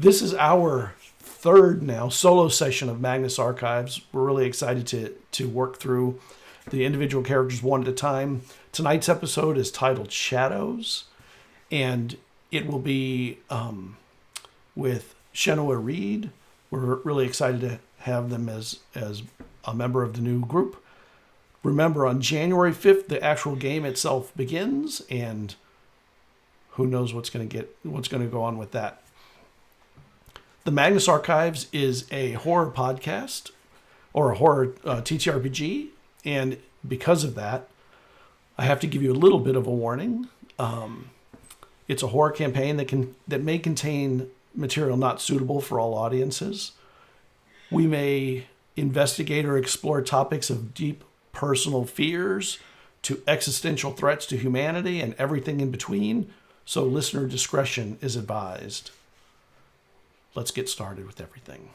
This is our third now solo session of Magnus Archives. We're really excited to work through the individual characters one at a time. Tonight's episode is titled Shadows, and it will be with Chenoa Reed. We're really excited to have them as a member of the new group. Remember, on January 5th, the actual game itself begins, and who knows what's going to go on with that. The Magnus Archives is a horror podcast or a horror TTRPG, and because of that, I have to give you a little bit of a warning. It's a horror campaign that may contain material not suitable for all audiences. We may investigate or explore topics of deep personal fears to existential threats to humanity and everything in between, so listener discretion is advised. Let's get started with everything.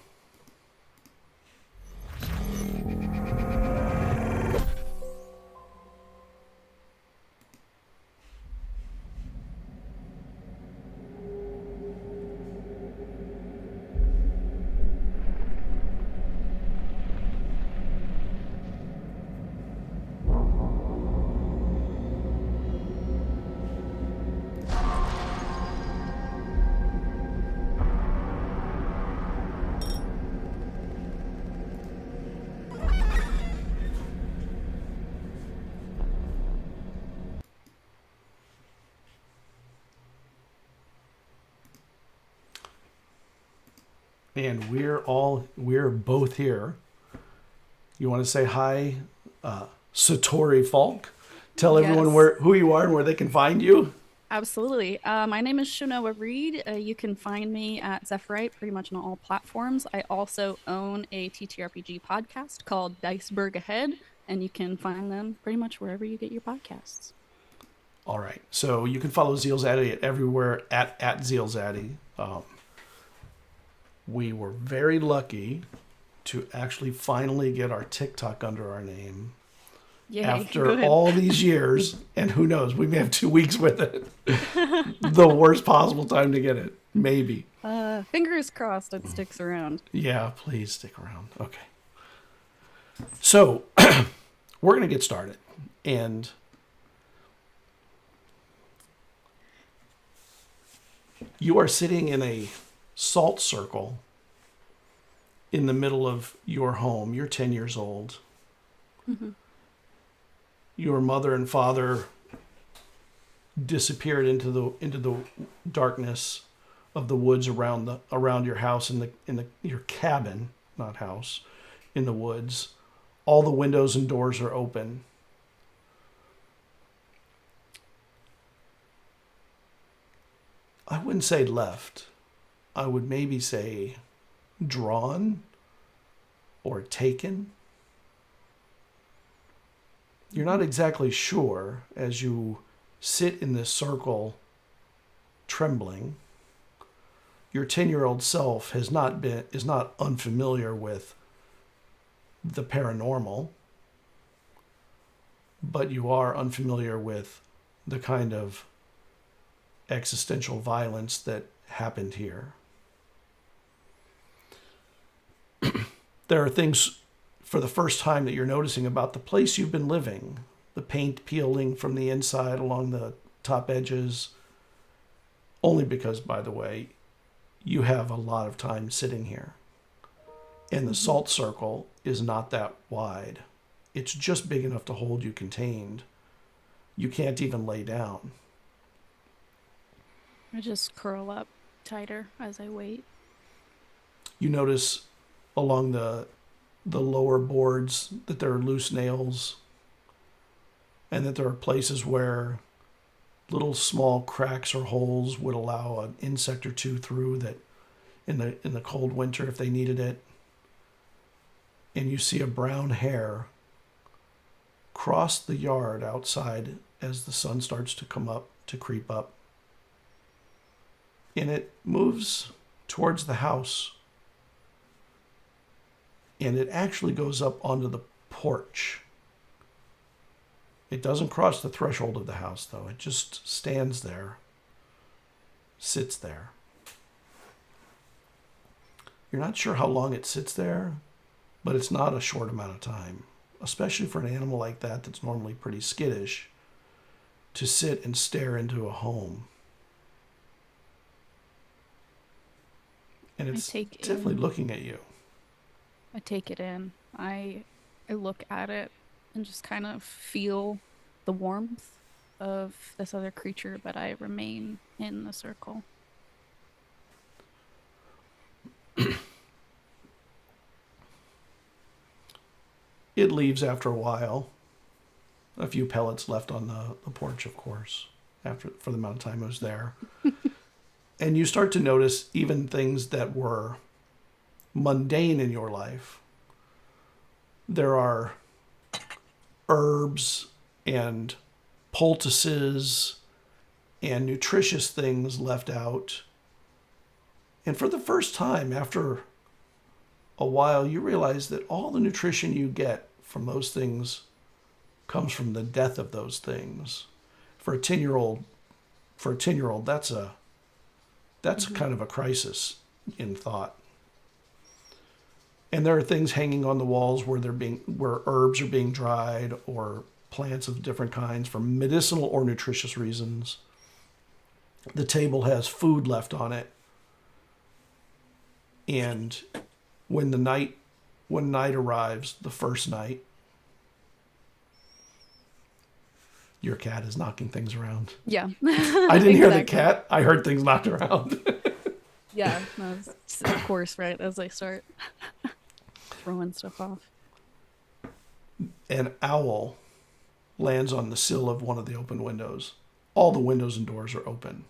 And we're both here. You want to say hi, Satori Falke? Tell everyone who you are and where they can find you. Absolutely. My name is Chenoa Reed. You can find me at Zephyrite pretty much on all platforms. I also own a TTRPG podcast called Diceberg Ahead, and you can find them pretty much wherever you get your podcasts. All right. So you can follow ZealZaddy everywhere at ZealZaddy. We were very lucky to actually finally get our TikTok under our name. Yay, after all these years, and who knows, we may have 2 weeks with it. The worst possible time to get it, maybe. Fingers crossed it sticks around. Yeah, please stick around. Okay. So, we're going to get started. And you are sitting in a salt circle in the middle of your home. You're 10 years old. Mm-hmm. Your mother and father disappeared into the darkness of the woods around your house your cabin, not house, in the woods. All the windows and doors are open. I wouldn't say left. I would maybe say drawn or taken. You're not exactly sure as you sit in this circle trembling. Your 10-year-old self is not unfamiliar with the paranormal, but you are unfamiliar with the kind of existential violence that happened here. There are things for the first time that you're noticing about the place you've been living. The paint peeling from the inside along the top edges. Only because, by the way, you have a lot of time sitting here. And the salt circle is not that wide. It's just big enough to hold you contained. You can't even lay down. I just curl up tighter as I wait. You notice along the lower boards that there are loose nails, and that there are places where little small cracks or holes would allow an insect or two through that in the cold winter if they needed it. And you see a brown hair cross the yard outside as the sun starts to creep up. And it moves towards the house. And it actually goes up onto the porch. It doesn't cross the threshold of the house, though. It just stands there, sits there. You're not sure how long it sits there, but it's not a short amount of time, especially for an animal like that that's normally pretty skittish, to sit and stare into a home. And it's definitely looking at you. I take it in. I look at it and just kind of feel the warmth of this other creature, but I remain in the circle. It leaves after a while. A few pellets left on the porch, of course, for the amount of time it was there. And you start to notice even things that were mundane in your life. There are herbs and poultices and nutritious things left out. And for the first time, after a while, you realize that all the nutrition you get from those things comes from the death of those things. For a 10-year-old, that's kind of a crisis in thought. And there are things hanging on the walls where herbs are being dried, or plants of different kinds for medicinal or nutritious reasons. The table has food left on it. And when night arrives, the first night, your cat is knocking things around. Yeah. I didn't hear the cat. I heard things knocked around. Yeah, no, of course, right, as I start throwing stuff off. An owl lands on the sill of one of the open windows. All the windows and doors are open.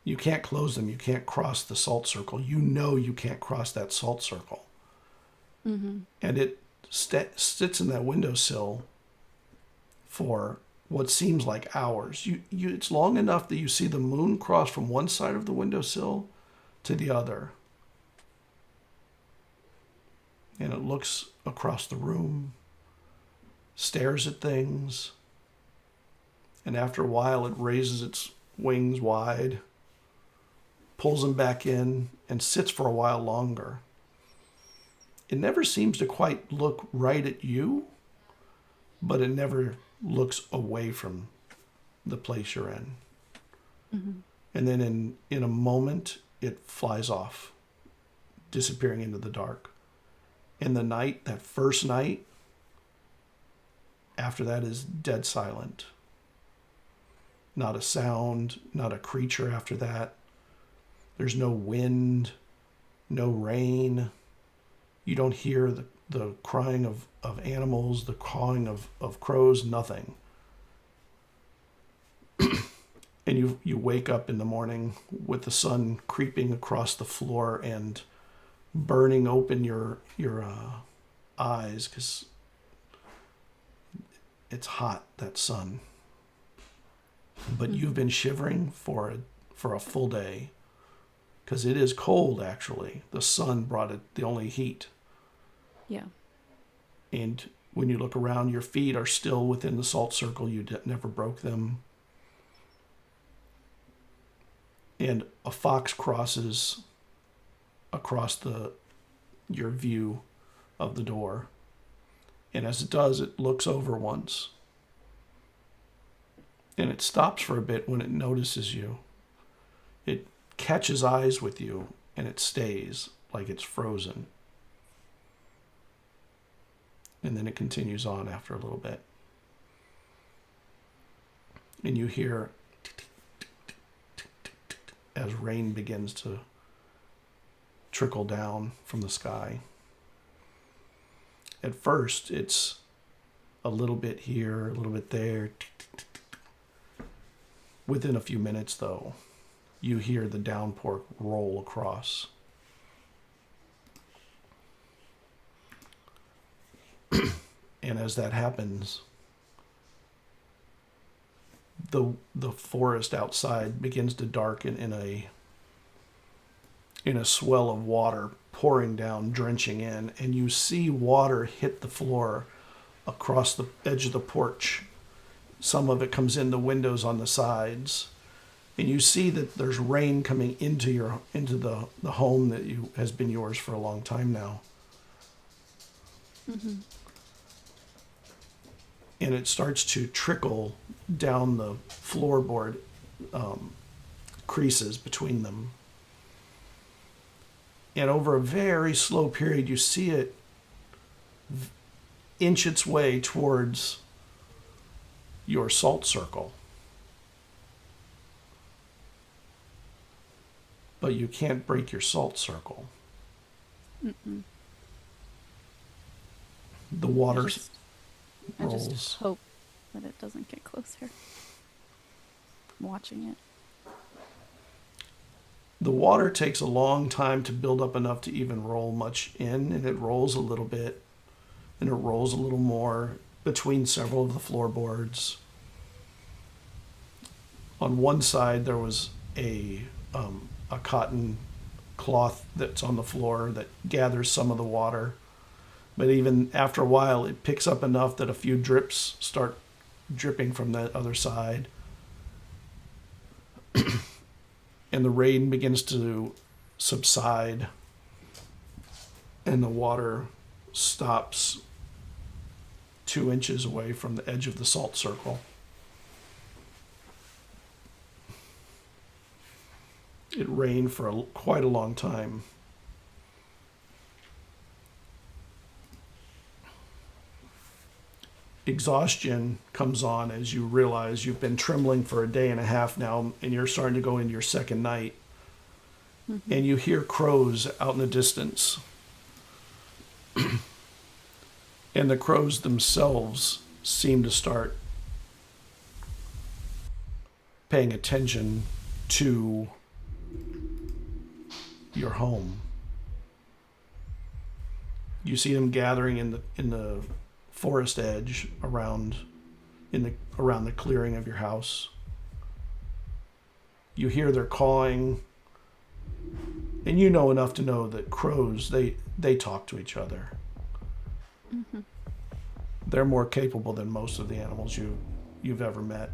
You can't close them. You can't cross the salt circle. You know you can't cross that salt circle. Mm-hmm. And it sits in that windowsill for what seems like hours. It's long enough that you see the moon cross from one side of the windowsill to the other. And it looks across the room, stares at things, and after a while it raises its wings wide, pulls them back in, and sits for a while longer. It never seems to quite look right at you, but it never looks away from the place you're in. Mm-hmm. And then in a moment, it flies off, disappearing into the dark. And the night, that first night, after that is dead silent. Not a sound, not a creature after that. There's no wind, no rain. You don't hear the crying of animals, the cawing of crows, nothing. And you wake up in the morning with the sun creeping across the floor and burning open your eyes, because it's hot, that sun. But you've been shivering for a full day, because it is cold, actually. The sun brought it the only heat. Yeah. And when you look around, your feet are still within the salt circle. You never broke them. And a fox crosses across your view of the door. And as it does, it looks over once. And it stops for a bit when it notices you. It catches eyes with you, and it stays like it's frozen. And then it continues on after a little bit. And you hear as rain begins to trickle down from the sky. At first, it's a little bit here, a little bit there. Within a few minutes, though, you hear the downpour roll across. And as that happens, the forest outside begins to darken in a swell of water pouring down, drenching in, and you see water hit the floor across the edge of the porch. Some of it comes in the windows on the sides, And you see that there's rain coming into the home that has been yours for a long time now. Mm-hmm. And it starts to trickle down the floorboard creases between them. And over a very slow period, you see it inch its way towards your salt circle. But you can't break your salt circle. Mm-mm. The water I rolls. just hope that it doesn't get closer. I'm watching it. The water takes a long time to build up enough to even roll much in, and it rolls a little bit, and it rolls a little more between several of the floorboards. On one side, there was a cotton cloth that's on the floor that gathers some of the water. But even after a while, it picks up enough that a few drips start dripping from that other side. And the rain begins to subside. And the water stops 2 inches away from the edge of the salt circle. It rained for quite a long time. Exhaustion comes on as you realize you've been trembling for a day and a half now, and you're starting to go into your second night. Mm-hmm. And you hear crows out in the distance. And the crows themselves seem to start paying attention to your home. You see them gathering in the forest edge around the clearing of your house. You hear their cawing, and you know enough to know that crows, they talk to each other. Mm-hmm. They're more capable than most of the animals you've ever met.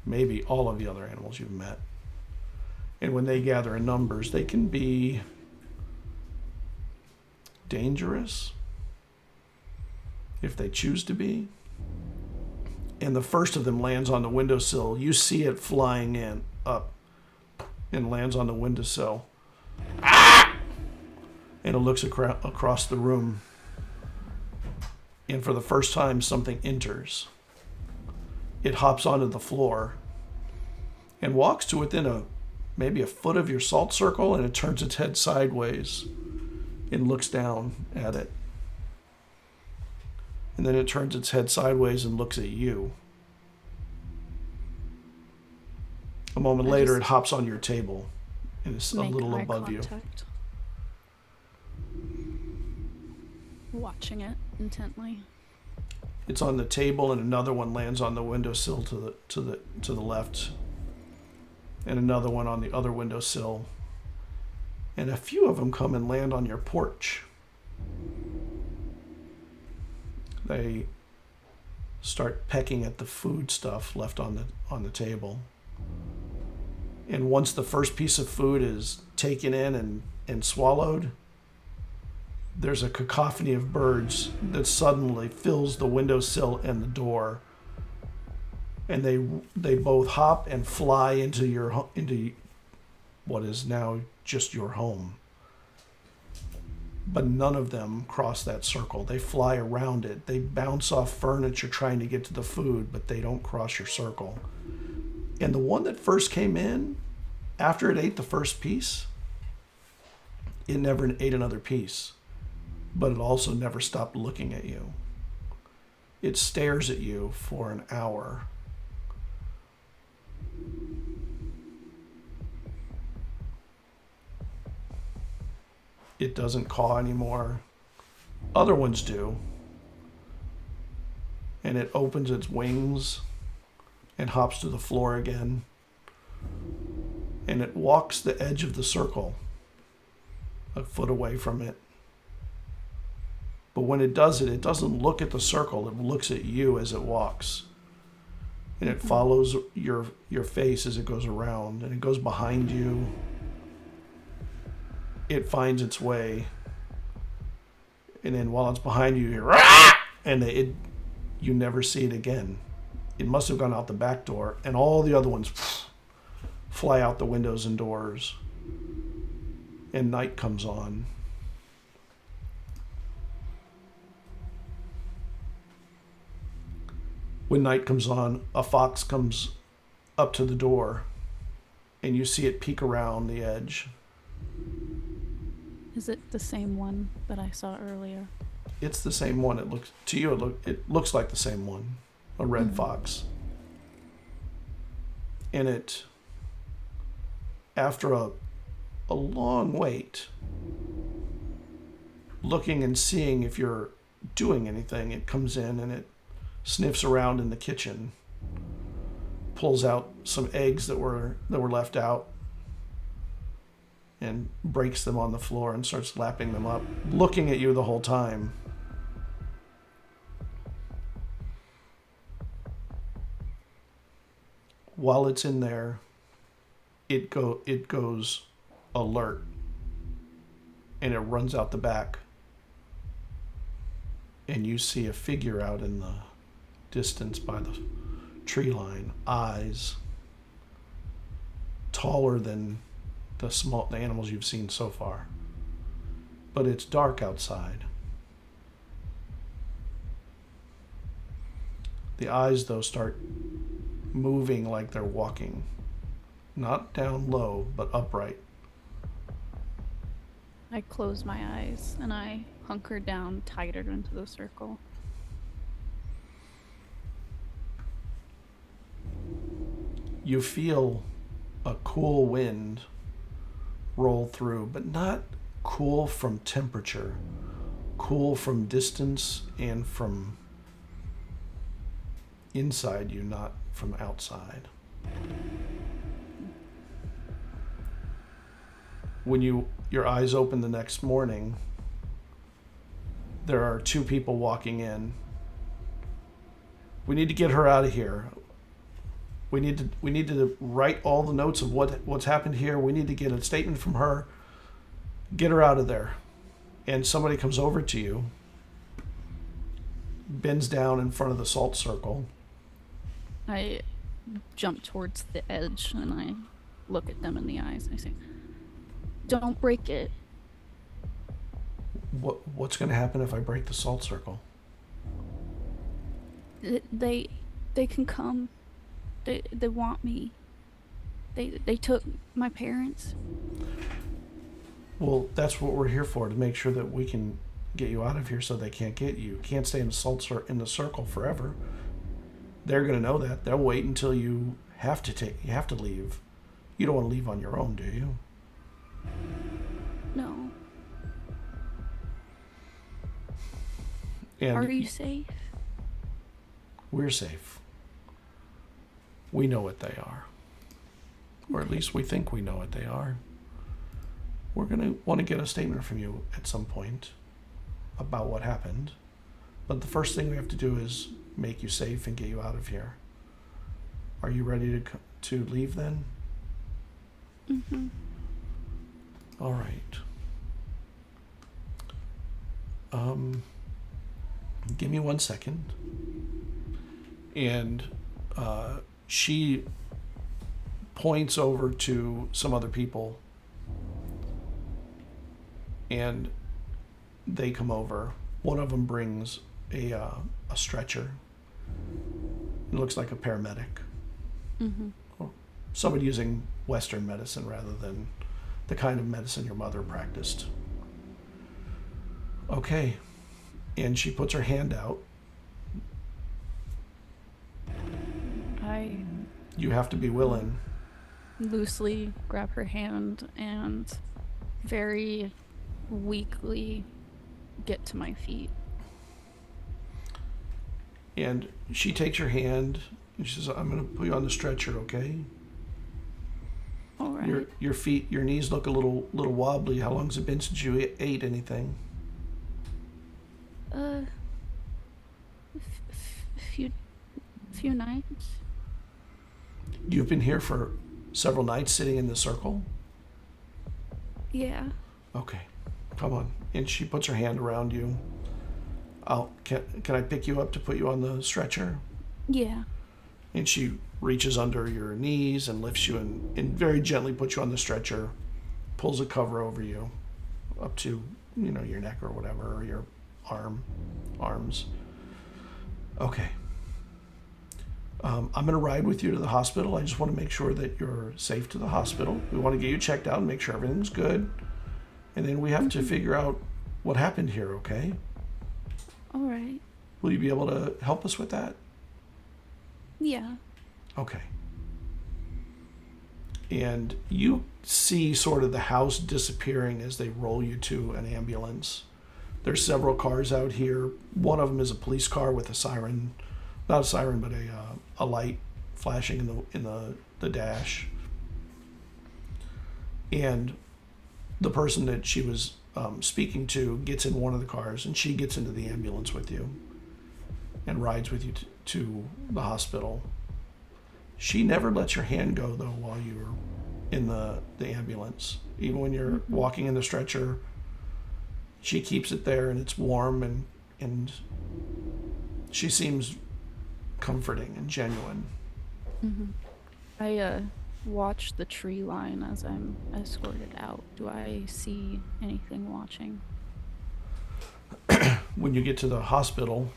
Maybe all of the other animals you've met. And when they gather in numbers, they can be dangerous if they choose to be. And the first of them lands on the windowsill. You see it flying up and lands on the windowsill. And it looks across the room. And for the first time, something enters. It hops onto the floor and walks to within maybe a foot of your salt circle, and it turns its head sideways and looks down at it. And then it turns its head sideways and looks at you. A moment later, it hops on your table and is a little above you. Watching it intently. It's on the table, and another one lands on the windowsill to the left, and another one on the other windowsill. And a few of them come and land on your porch. They start pecking at the food stuff left on the table. And once the first piece of food is taken in and swallowed, there's a cacophony of birds that suddenly fills the windowsill and the door. And they both hop and fly into what is now just your home. But none of them cross that circle. They fly around it. They bounce off furniture trying to get to the food, but they don't cross your circle. And the one that first came in, after it ate the first piece, it never ate another piece. But it also never stopped looking at you. It stares at you for an hour. It doesn't caw anymore. Other ones do. And it opens its wings and hops to the floor again. And it walks the edge of the circle, a foot away from it. But when it does it, it doesn't look at the circle. It looks at you as it walks. and it follows your face as it goes around, and it goes behind you. It finds its way, and then while it's behind you, you hear, "Ah!" And you never see it again. It must have gone out the back door, and all the other ones fly out the windows and doors, and night comes on. When night comes on, a fox comes up to the door, and you see it peek around the edge. Is it the same one that I saw earlier? It's the same one. It looks like the same one, a red fox. And it, after a long wait, looking and seeing if you're doing anything, it comes in and it sniffs around in the kitchen, pulls out some eggs that were left out, and breaks them on the floor and starts lapping them up, looking at you the whole time. While it's in there, it goes alert, and it runs out the back, and you see a figure out in the distance by the tree line, eyes taller than the animals you've seen so far. But it's dark outside. The eyes, though, start moving like they're walking. Not down low, but upright. I close my eyes and I hunker down tighter into the circle. You feel a cool wind roll through, but not cool from temperature, cool from distance and from inside you, not from outside. When your eyes open the next morning, there are two people walking in. We need to get her out of here. We need to write all the notes of what's happened here. We need to get a statement from her. Get her out of there. And somebody comes over to you, bends down in front of the salt circle. I jump towards the edge and I look at them in the eyes and I say, "Don't break it." What's going to happen if I break the salt circle? They can come. They want me. They took my parents. Well, that's what we're here for, to make sure that we can get you out of here so they can't get you. You can't stay in the circle forever. They're going to know that. They'll wait until you have to leave. You don't want to leave on your own, do you? No. And are you safe? We're safe. We know what they are. Or at least we think we know what they are. We're going to want to get a statement from you at some point about what happened. But the first thing we have to do is make you safe and get you out of here. Are you ready to leave then? Mm-hmm. All right. Give me 1 second. And she points over to some other people, and they come over. One of them brings a stretcher. It looks like a paramedic. Mm-hmm. Or somebody using Western medicine rather than the kind of medicine your mother practiced. Okay. And she puts her hand out. You have to be willing. Loosely grab her hand and very weakly get to my feet. And she takes your hand and she says, "I'm going to put you on the stretcher, okay? All right. Your feet, your knees look a little wobbly. How long has it been since you ate anything?" Few nights. You've been here for several nights sitting in the circle? Yeah. Okay, come on. And she puts her hand around you. Can I pick you up to put you on the stretcher? Yeah. And she reaches under your knees and lifts you and very gently puts you on the stretcher, pulls a cover over you up to, your neck or whatever, or your arms. Okay. I'm going to ride with you to the hospital. I just want to make sure that you're safe to the hospital. We want to get you checked out and make sure everything's good. And then we have to figure out what happened here, okay? All right. Will you be able to help us with that? Yeah. Okay. And you see sort of the house disappearing as they roll you to an ambulance. There's several cars out here. One of them is a police car with a siren. Not a siren, but a light flashing in the dash. And the person that she was speaking to gets in one of the cars, and she gets into the ambulance with you and rides with you to the hospital. She never lets your hand go, though, while you're in the ambulance. Even when you're walking in the stretcher, she keeps it there, and it's warm, and she seems comforting and genuine. Mm-hmm. I watch the tree line as I'm escorted out. Do I see anything watching? When you get to the hospital,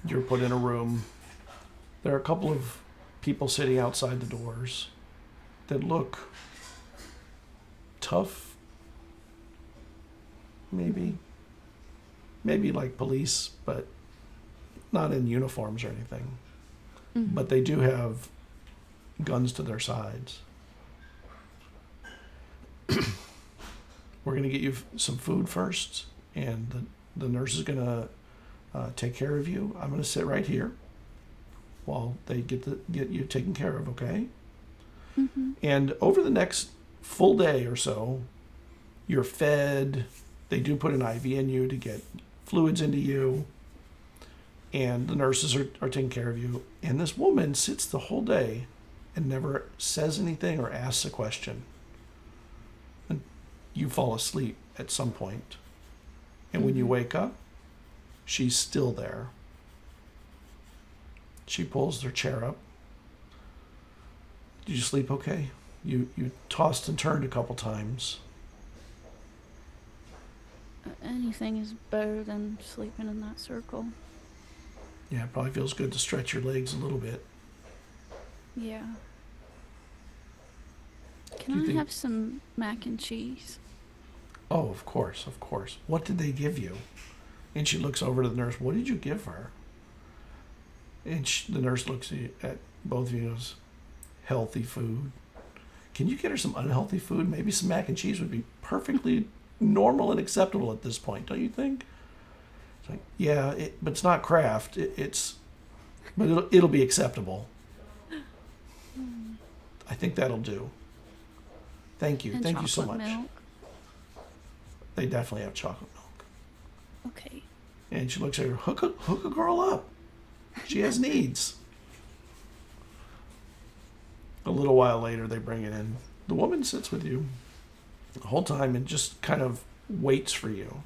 you're put in a room. There are a couple of people sitting outside the doors that look tough, maybe like police, but not in uniforms or anything. Mm-hmm. But they do have guns to their sides. We're going to get you some food first, and the nurse is going to take care of you. I'm going to sit right here while they get you taken care of, okay? Mm-hmm. And over the next full day or so, you're fed. They do put an IV in you to get fluids into you. And the nurses are taking care of you. And this woman sits the whole day and never says anything or asks a question. And you fall asleep at some point. And when you wake up, she's still there. She pulls her chair up. Did you sleep okay? You tossed and turned a couple times. Anything is better than sleeping in that circle. Yeah, it probably feels good to stretch your legs a little bit. Yeah. Can I have some mac and cheese? Oh, of course. What did they give you? And she looks over to the nurse. What did you give her? And the nurse looks at both of you and goes, healthy food. Can you get her some unhealthy food? Maybe some mac and cheese would be perfectly normal and acceptable at this point, don't you think? It's like, yeah, but it's not craft. But it'll be acceptable. I think that'll do. Thank you. And Thank you so much. Milk. They definitely have chocolate milk. Okay. And she looks at her, hook a girl up. She has needs. A little while later, they bring it in. The woman sits with you the whole time and just kind of waits for you.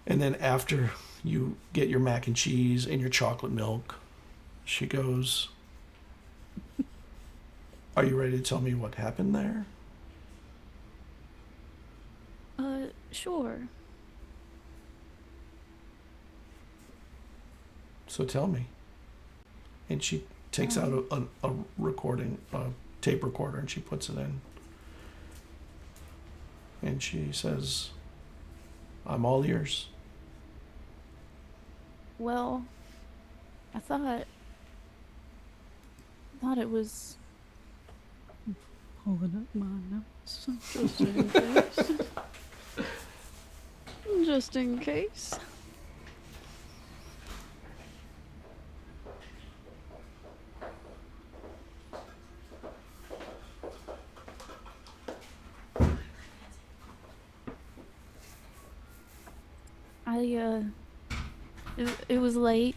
And then after you get your mac and cheese and your chocolate milk, she goes, are you ready to tell me what happened there? Sure. So tell me. And she takes out a recording, a tape recorder, and she puts it in. And she says, I'm all ears. Well, I thought it was pulling up my notes just in case. Just in case. it was late,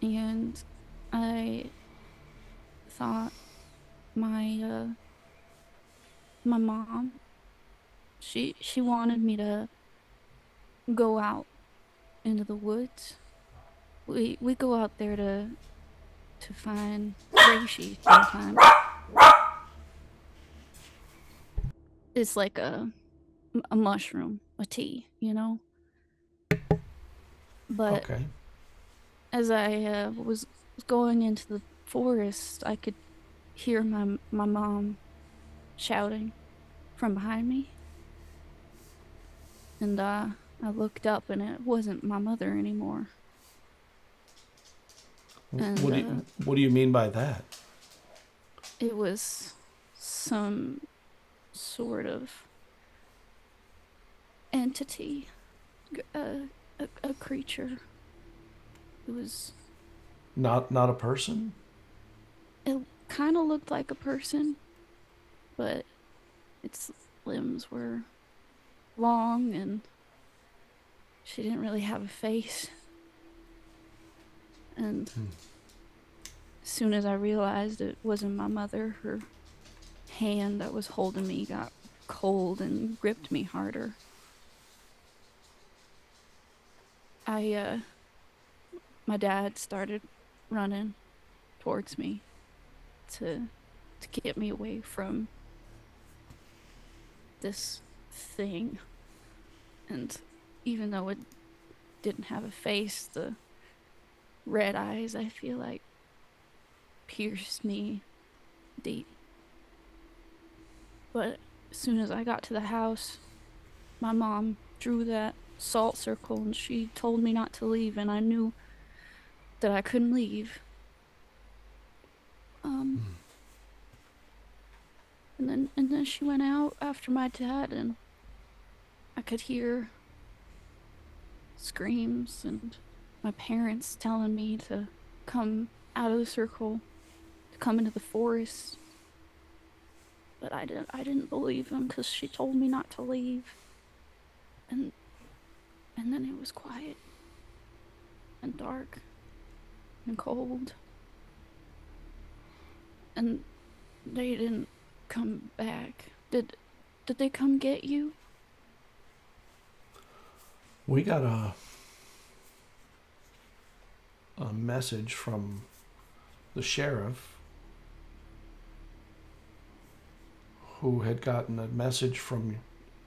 and I thought my mom, she wanted me to go out into the woods. We go out there to find reishi sometimes. It's like a mushroom, a tea, you know. But Okay. as I was going into the forest, I could hear my mom shouting from behind me, and I looked up, and it wasn't my mother anymore. And What do you mean by that? it was some sort of entity, a creature. It was. Not a person? It kind of looked like a person, but its limbs were long, and she didn't really have a face. And as soon as I realized it wasn't my mother, her hand that was holding me got cold and gripped me harder. My dad started running towards me to get me away from this thing. And even though it didn't have a face, the red eyes, I feel like, pierced me deep. But as soon as I got to the house, my mom drew that salt circle and she told me not to leave, and I knew that I couldn't leave. And then she went out after my dad, and I could hear screams and my parents telling me to come out of the circle, to come into the forest. But I didn't believe them because she told me not to leave. And then it was quiet and dark and cold. And they didn't come back. Did they come get you? We got a message from the sheriff who had gotten a message from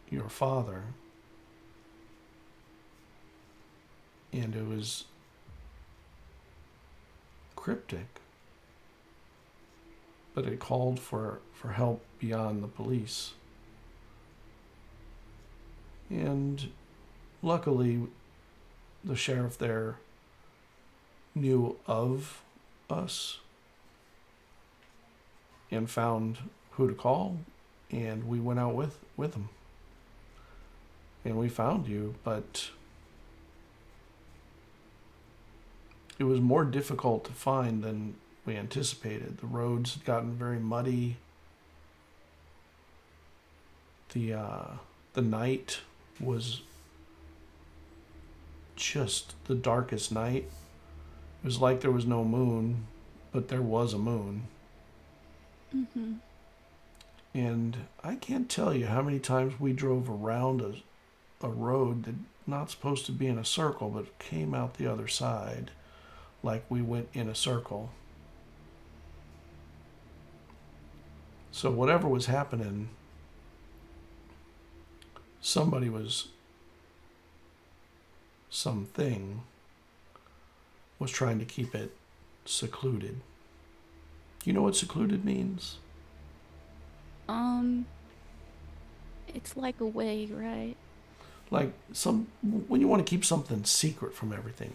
your father, and it was cryptic, but it called for help beyond the police. And luckily, the sheriff there knew of us and found who to call, and we went out with him. And we found you, but it was more difficult to find than we anticipated. The roads had gotten very muddy. The night was just the darkest night. It was like there was no moon, but there was a moon. Mm-hmm. And I can't tell you how many times we drove around a road that not supposed to be in a circle, but came out the other side like we went in a circle. So whatever was happening, something was trying to keep it secluded. You know what secluded means? It's like a way, right? Like when you want to keep something secret from everything.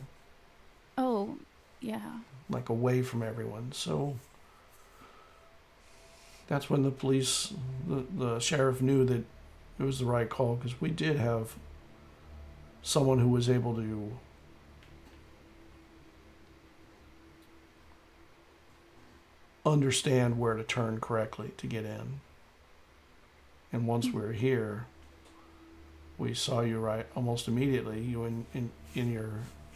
Oh, yeah. Like away from everyone. So that's when the sheriff knew that it was the right call, because we did have someone who was able to understand where to turn correctly to get in. And once we were here, we saw you right almost immediately. You in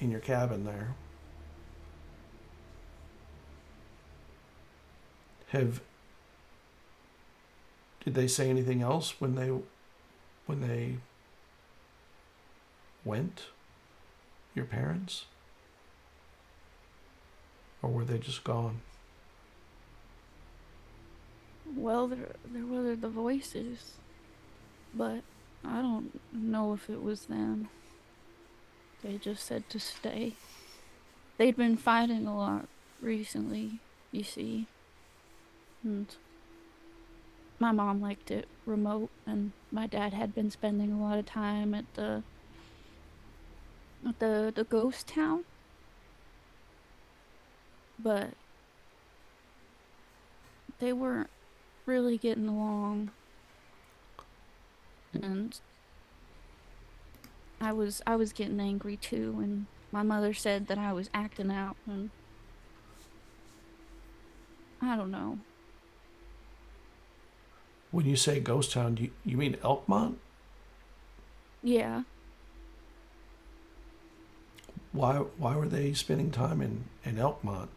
your cabin there. Did they say anything else when they went? Your parents? Or were they just gone? Well, there were the voices, but I don't know if it was them. They just said to stay. They'd been fighting a lot recently, you see. And my mom liked it remote, and my dad had been spending a lot of time at the ghost town. But they weren't really getting along, and I was getting angry too, and my mother said that I was acting out, and I don't know. When you say ghost town, you mean Elkmont? Yeah. Why were they spending time in Elkmont?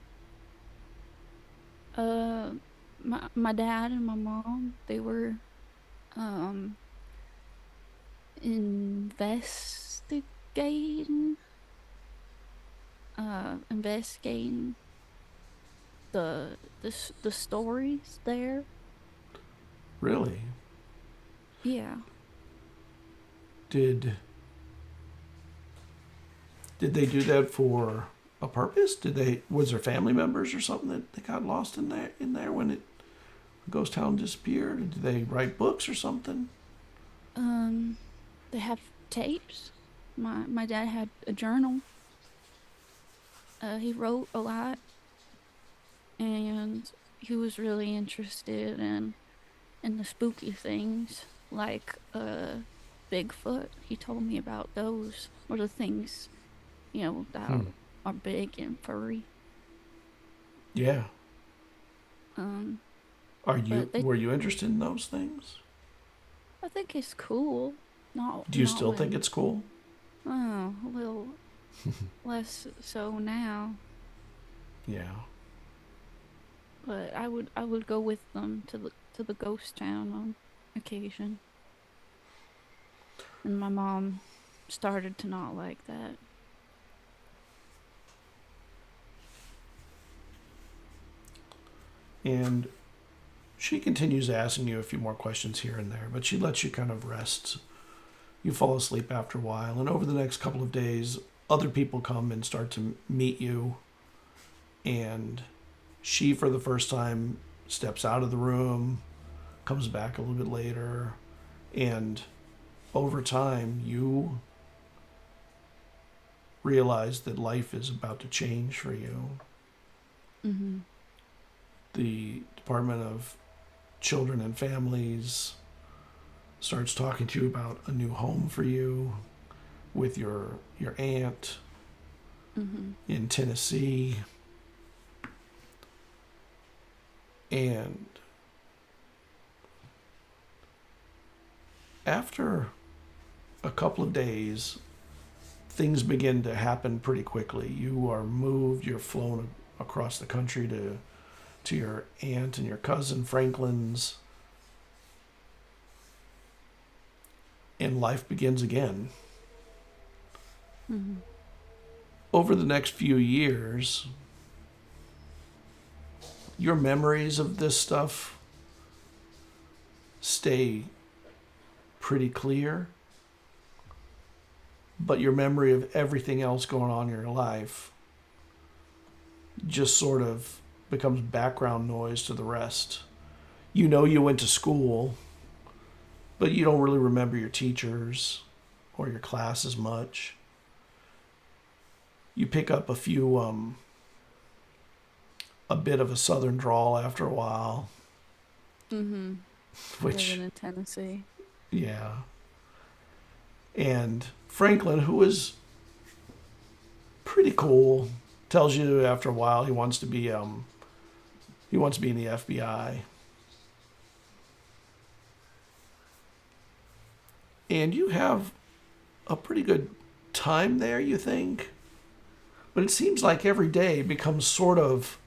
My dad and my mom, they were investigating the stories there. Really? Yeah. Did they do that for a purpose? Was there family members or something that got lost in there when the ghost town disappeared? Did they write books or something? They have tapes. My dad had a journal. He wrote a lot, and he was really interested in the spooky things, like Bigfoot. He told me about those, or the things, that are big and furry. Yeah. Were you interested in those things? I think it's cool. Do you still think it's cool? Oh, a little less so now. Yeah. But I would go with them to the ghost town on occasion. And my mom started to not like that. And she continues asking you a few more questions here and there, but she lets you kind of rest. You fall asleep after a while, and over the next couple of days, other people come and start to meet you. And she, for the first time, steps out of the room, comes back a little bit later, and over time, you realize that life is about to change for you. Mm-hmm. The Department of Children and Families starts talking to you about a new home for you with your aunt in Tennessee. And after a couple of days, things begin to happen pretty quickly. You are moved, you're flown across the country to your aunt and your cousin Franklin's, and life begins again. Mm-hmm. Over the next few years, your memories of this stuff stay pretty clear, but your memory of everything else going on in your life just sort of becomes background noise to the rest. You know you went to school, but you don't really remember your teachers or your class as much. You pick up a bit of a southern drawl after a while. Mm-hmm. Which, living in Tennessee. Yeah. And Franklin, who is pretty cool, tells you after a while he wants to be in the FBI. And you have a pretty good time there, you think? But it seems like every day becomes sort of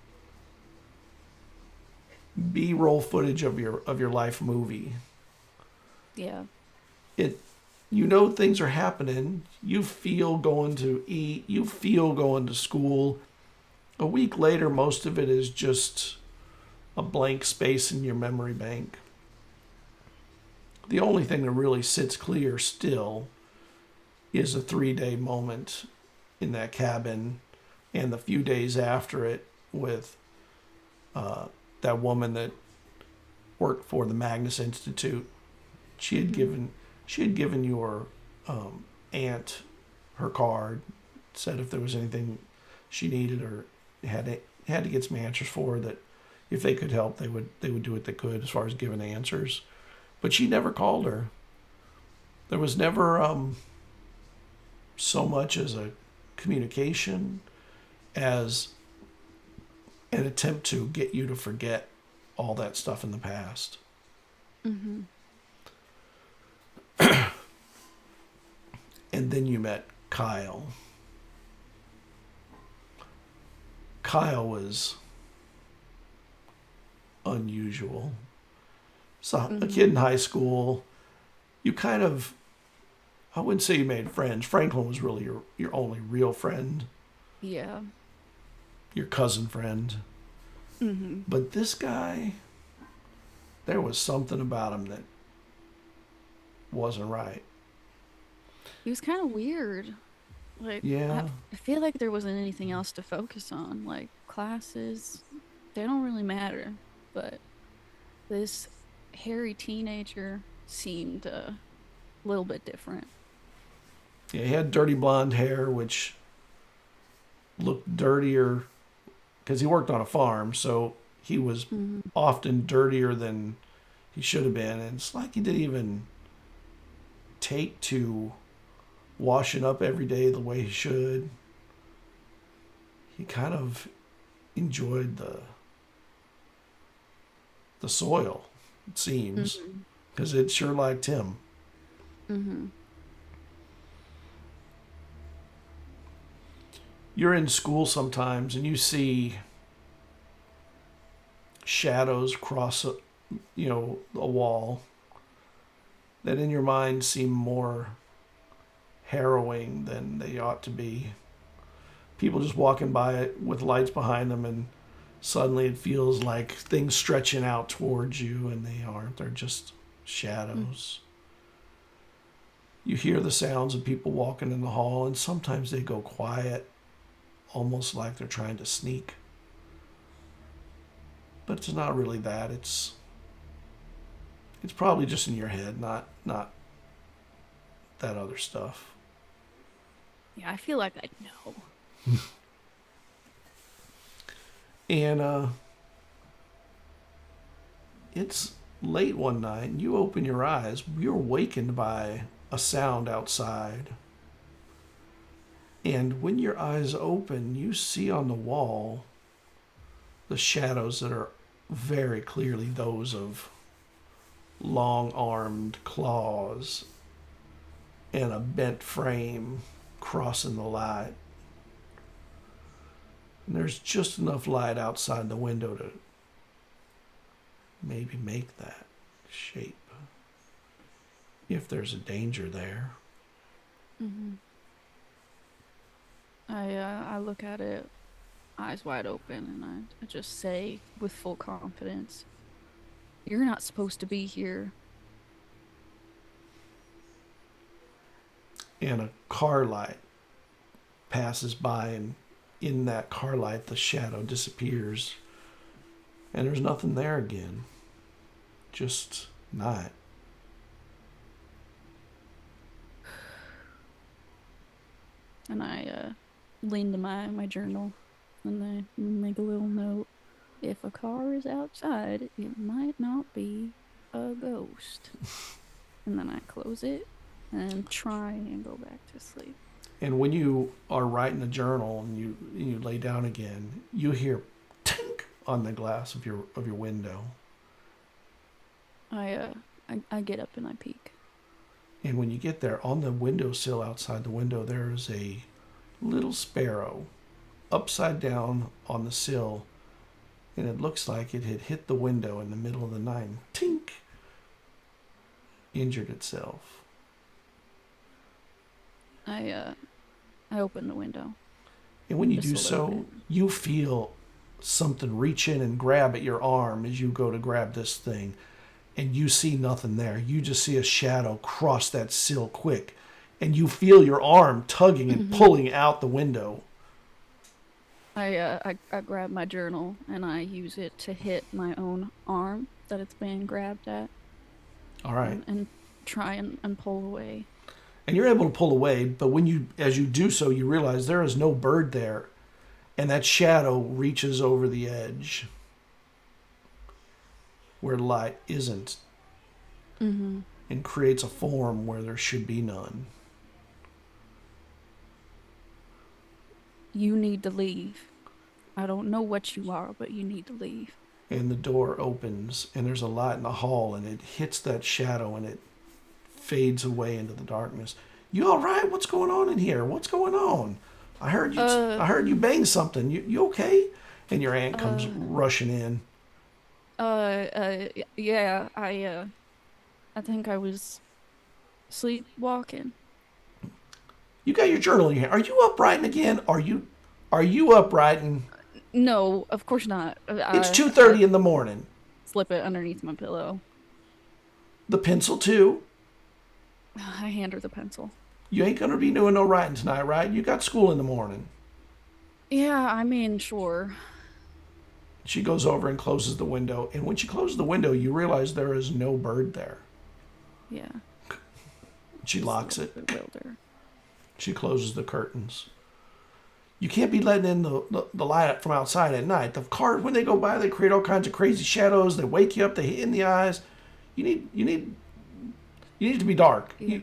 B-roll footage of your life movie. Yeah. Things are happening. You feel going to eat. You feel going to school. A week later, most of it is just a blank space in your memory bank. The only thing that really sits clear still is a 3-day moment in that cabin and the few days after it with that woman that worked for the Magnus Institute. She had given your aunt her card, said if there was anything she needed or had to get some answers for, that if they could help, they would do what they could as far as giving answers. But she never called her. There was never so much as a communication as an attempt to get you to forget all that stuff in the past. Mm-hmm. And then you met Kyle. Kyle was unusual. So a kid in high school, you kind of, I wouldn't say you made friends. Franklin was really your only real friend. Yeah. Your cousin friend. Mm-hmm. But this guy, there was something about him that wasn't right. He was kind of weird. Like, Yeah. I feel like there wasn't anything else to focus on. Like, classes, they don't really matter. But this hairy teenager seemed a little bit different. Yeah, he had dirty blonde hair, which looked dirtier because he worked on a farm, so he was often dirtier than he should have been. And it's like he didn't even take to washing up every day the way he should. He kind of enjoyed the soil, it seems, because it sure liked him. Mm-hmm. You're in school sometimes and you see shadows cross a wall that in your mind seem more harrowing than they ought to be. People just walking by it with lights behind them, and suddenly it feels like things stretching out towards you, and they aren't. They're just shadows. You hear the sounds of people walking in the hall, and sometimes they go quiet, almost like they're trying to sneak. But it's not really that. It's probably just in your head, not that other stuff. Yeah, I feel like I know. And it's late one night, and you open your eyes. You're awakened by a sound outside. And when your eyes open, you see on the wall the shadows that are very clearly those of long-armed claws and a bent frame crossing the light. And there's just enough light outside the window to maybe make that shape, if there's a danger there. Mm-hmm. I look at it, eyes wide open, and I just say with full confidence, "You're not supposed to be here." And a car light passes by, and in that car light the shadow disappears, and there's nothing there again. Just night. And I lean to my journal and I make a little note. If a car is outside, it might not be a ghost. And then I close it and try and go back to sleep. And when you are writing a journal and you lay down again, you hear tink on the glass of your window. I get up and I peek. And when you get there, on the windowsill outside the window, there is a little sparrow upside down on the sill. And it looks like it had hit the window in the middle of the night and tink, injured itself. I open the window. And when you do so, you feel something reach in and grab at your arm as you go to grab this thing. And you see nothing there. You just see a shadow cross that sill quick. And you feel your arm tugging and pulling out the window. I grab my journal and I use it to hit my own arm that it's being grabbed at. All right. And try and pull away. And you're able to pull away, but as you do so, you realize there is no bird there. And that shadow reaches over the edge where light isn't. Mm-hmm. And creates a form where there should be none. You need to leave. I don't know what you are, but you need to leave. And the door opens, and there's a light in the hall, and it hits that shadow, and it fades away into the darkness. You all right? What's going on in here? What's going on? I heard you bang something. You okay? And your aunt comes rushing in. Yeah, I think I was sleepwalking. You got your journal in your hand. Are you up writing again? Are you up writing? No, of course not. It's 2:30 in the morning. Slip it underneath my pillow. The pencil too. I hand her the pencil. You ain't gonna be doing no writing tonight, right? You got school in the morning. Yeah, I mean, sure. She goes over and closes the window, and when she closes the window, you realize there is no bird there. Yeah. She locks it. Bewildered. She closes the curtains. You can't be letting in the light from outside at night. The cars, when they go by, they create all kinds of crazy shadows. They wake you up. They hit in the eyes. You need to be dark. Yeah.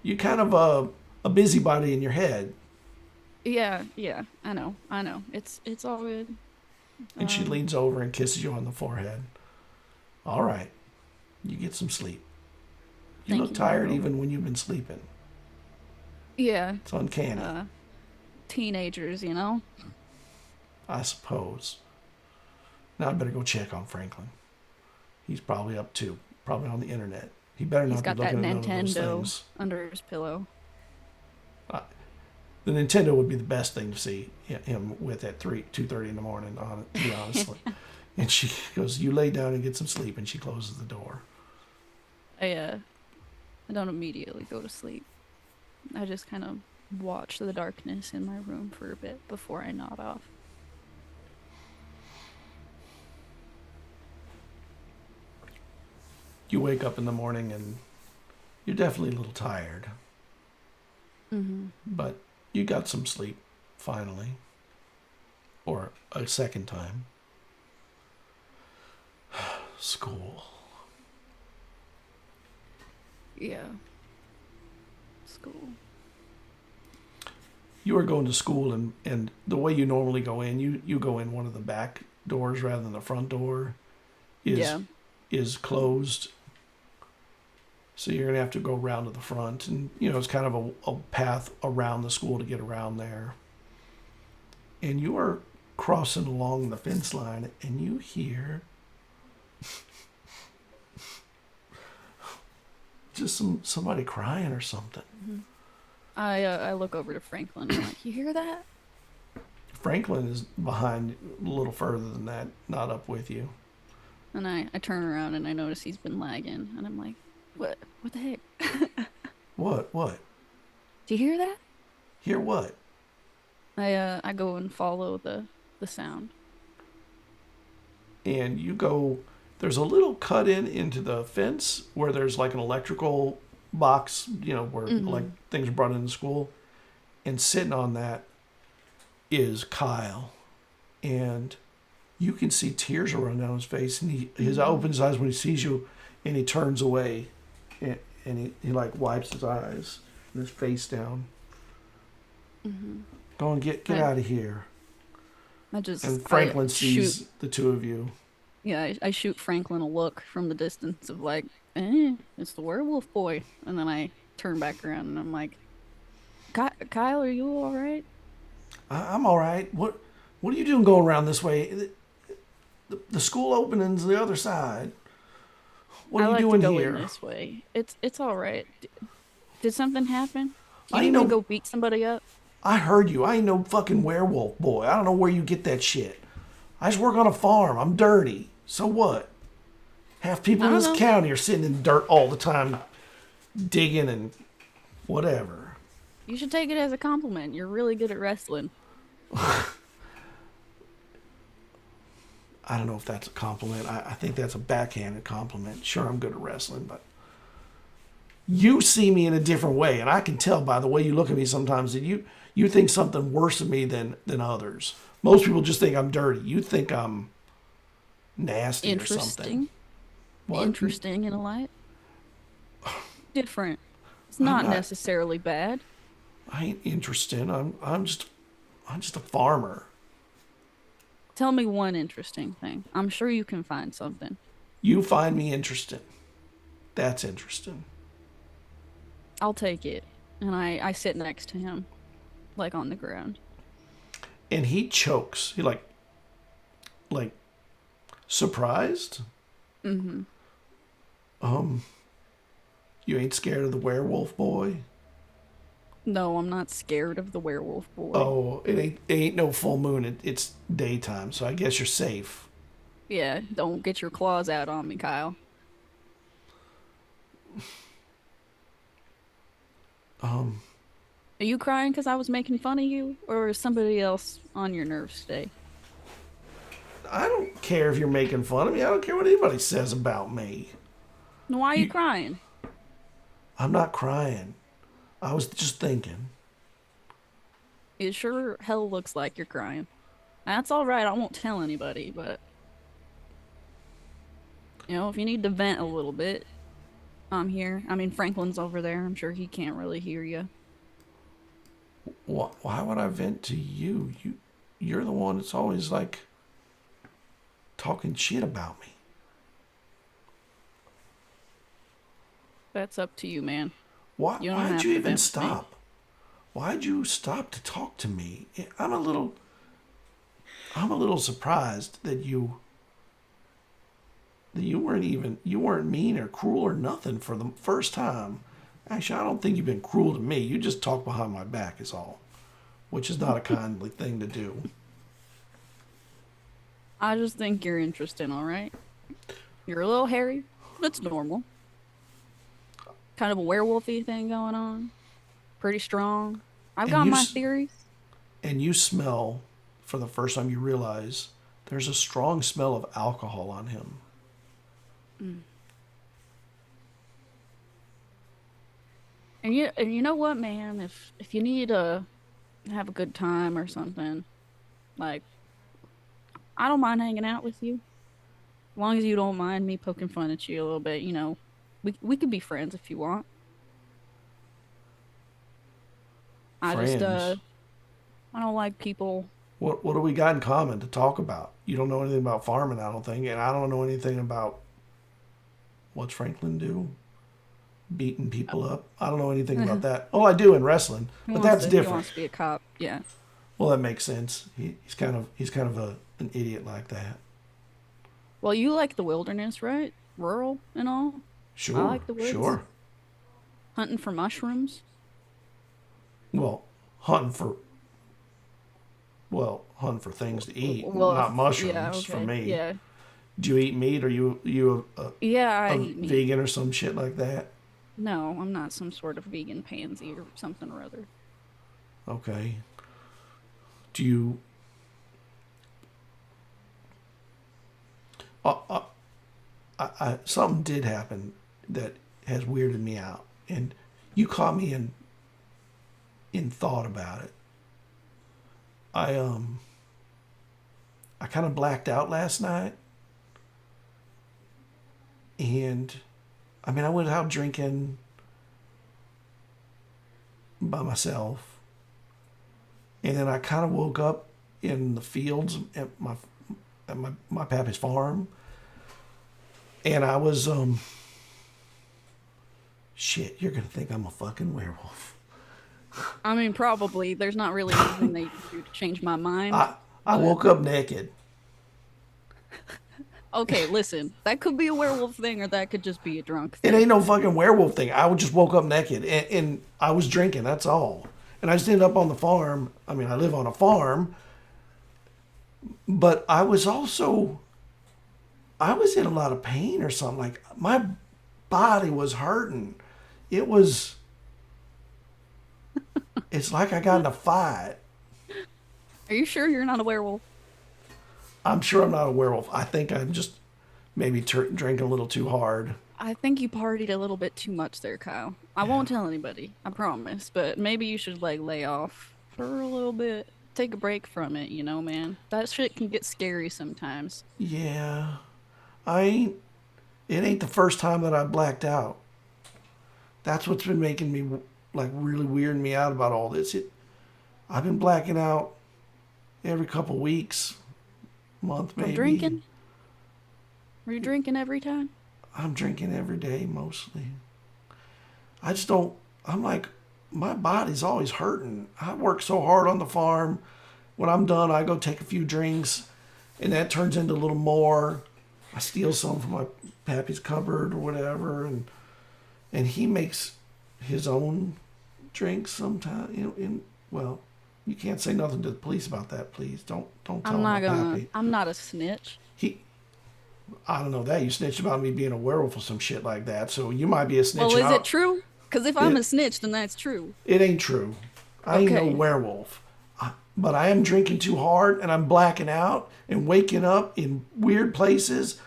You kind of a busybody in your head. Yeah, I know. It's all good. And she leans over and kisses you on the forehead. All right. You get some sleep. You look tired even when you've been sleeping. Yeah. It's uncanny. Teenagers, you know? I suppose. Now I better go check on Franklin. He's probably up too. Probably on the internet. He better not be looking at none of those things. Under his pillow. The Nintendo would be the best thing to see him with at 2:30 in the morning, to be honestly. And she goes, you lay down and get some sleep, and she closes the door. I don't immediately go to sleep. I just kind of watch the darkness in my room for a bit before I nod off. You wake up in the morning and you're definitely a little tired. Mm-hmm. But you got some sleep, finally. Or a second time. School. Yeah. School. You are going to school, and the way you normally go in, you go in one of the back doors rather than the front door is closed. So you're going to have to go around to the front. And, it's kind of a path around the school to get around there. And you are crossing along the fence line, and you hear just somebody crying or something. Mm-hmm. I look over to Franklin and I'm like, you hear that? Franklin is behind a little further than that, not up with you. And I turn around and I notice he's been lagging. And I'm like, what the heck? What? Do you hear that? Hear what? I go and follow the sound. And you go, there's a little cut into the fence where there's like an electrical box, where like things are brought into school. And sitting on that is Kyle. And you can see tears are running down his face. And he opens his eyes when he sees you, and he turns away. And he like wipes his eyes and his face down. Mm-hmm. Go and get out of here. And Franklin sees the two of you. Yeah, I shoot Franklin a look from the distance of like, it's the werewolf boy. And then I turn back around and I'm like, Kyle, are you all right? I'm all right. What are you doing going around this way? The school opening's the other side. What I are you like to doing go in here? this way. It's all right. Did something happen? You I need ain't me to no. go beat somebody up? I heard you. I ain't no fucking werewolf boy. I don't know where you get that shit. I just work on a farm. I'm dirty. So what? Half people I in don't this know. county are sitting in dirt all the time, digging and whatever. You should take it as a compliment. You're really good at wrestling. I don't know if that's a compliment. I think that's a backhanded compliment. Sure, I'm good at wrestling, but you see me in a different way, and I can tell by the way you look at me sometimes that you think something worse of me than others. Most people just think I'm dirty. You think I'm nasty or something. Interesting. What? Interesting in a light. Different. It's I'm not not. necessarily bad. I ain't interested. I'm just a farmer. Tell me one interesting thing. I'm sure you can find something. You find me interesting. That's interesting. I'll take it. And I sit next to him, like on the ground. And he chokes. He like surprised. Mm-hmm. Um, you ain't scared of the werewolf boy? No, I'm not scared of the werewolf boy. Oh, it ain't no full moon. It's daytime, so I guess you're safe. Yeah, don't get your claws out on me, Kyle. Um, Are you crying because I was making fun of you? Or is somebody else on your nerves today? I don't care if you're making fun of me. I don't care what anybody says about me. Why are you You, crying? I'm not crying. I was just thinking. It sure hell looks like you're crying. That's all right. I won't tell anybody, but if you need to vent a little bit, I'm here. I mean, Franklin's over there. I'm sure he can't really hear you. Why would I vent to you? You're the one that's always like talking shit about me. That's up to you, man. Why? You don't Why'd have you to even vent with me. stop? Why'd you stop to talk to me? I'm a little surprised that you weren't mean or cruel or nothing for the first time. Actually, I don't think you've been cruel to me. You just talk behind my back is all, which is not a kindly thing to do. I just think you're interesting, all right? You're a little hairy. That's normal. Kind of a werewolfy thing going on. Pretty strong. I've And got you my s- theories. and you smell for the first time you realize there's a strong smell of alcohol on him. Mm. And you know what, man? If you need to have a good time or something, like I don't mind hanging out with you. As long as you don't mind me poking fun at you a little bit, we could be friends if you want. I just Friends. I don't like people. What do we got in common to talk about? You don't know anything about farming, I don't think, and I don't know anything about what's Franklin do? Beating people up. I don't know anything about that. Oh, I do in wrestling, but that's He different. wants to be a cop. Yeah. Well, that makes sense. He's kind of an idiot like that. Well, you like the wilderness, right? Rural and all. I Sure, like the woods. sure. Hunting for mushrooms. Well, hunting for hunting for things to eat, Well, not yeah, mushrooms for okay. me. Yeah. Do you eat meat? Are you Yeah, I a eat meat. vegan or some shit like that? No, I'm not some sort of vegan pansy or something or other. Okay. Do you? Uh, uh, something did happen that has weirded me out, and you caught me in thought about it. I kind of blacked out last night, and I mean I went out drinking by myself, and then I kind of woke up in the fields at my pappy's farm, And I was shit, you're gonna think I'm a fucking werewolf. I mean, probably. There's not really anything they can do to change my mind. I woke up naked. Okay, listen. That could be a werewolf thing, or that could just be a drunk It thing. ain't no fucking werewolf thing. I just woke up naked and I was drinking, that's all. And I just ended up on the farm. I mean, I live on a farm. But I was in a lot of pain or something. Like, my body was hurting. It's like I got in a fight. Are you sure you're not a werewolf? I'm sure I'm not a werewolf. I think I'm just maybe drinking a little too hard. I think you partied a little bit too much there, Kyle. I won't tell anybody, I promise. But maybe you should, like, lay off for a little bit. Take a break from it, you know, man. That shit can get scary sometimes. Yeah. It ain't the first time that I blacked out. That's what's been making me, like, really weirding me out about all this. I've been blacking out every couple weeks, month maybe. From drinking? Were you drinking every time? I'm drinking every day mostly. I just don't, I'm like, my body's always hurting. I work so hard on the farm. When I'm done, I go take a few drinks, and that turns into a little more. I steal some from my pappy's cupboard or whatever, and he makes his own drinks sometimes. Well, you can't say nothing to the police about that, please. Don't tell I'm not my gonna. pappy. I'm not a snitch. I don't know that. You snitched about me being a werewolf or some shit like that, so you might be a snitch. Well, is it true? Because if I'm a snitch, then that's true. It ain't true. I ain't no werewolf. But I am drinking too hard, and I'm blacking out and waking up in weird places,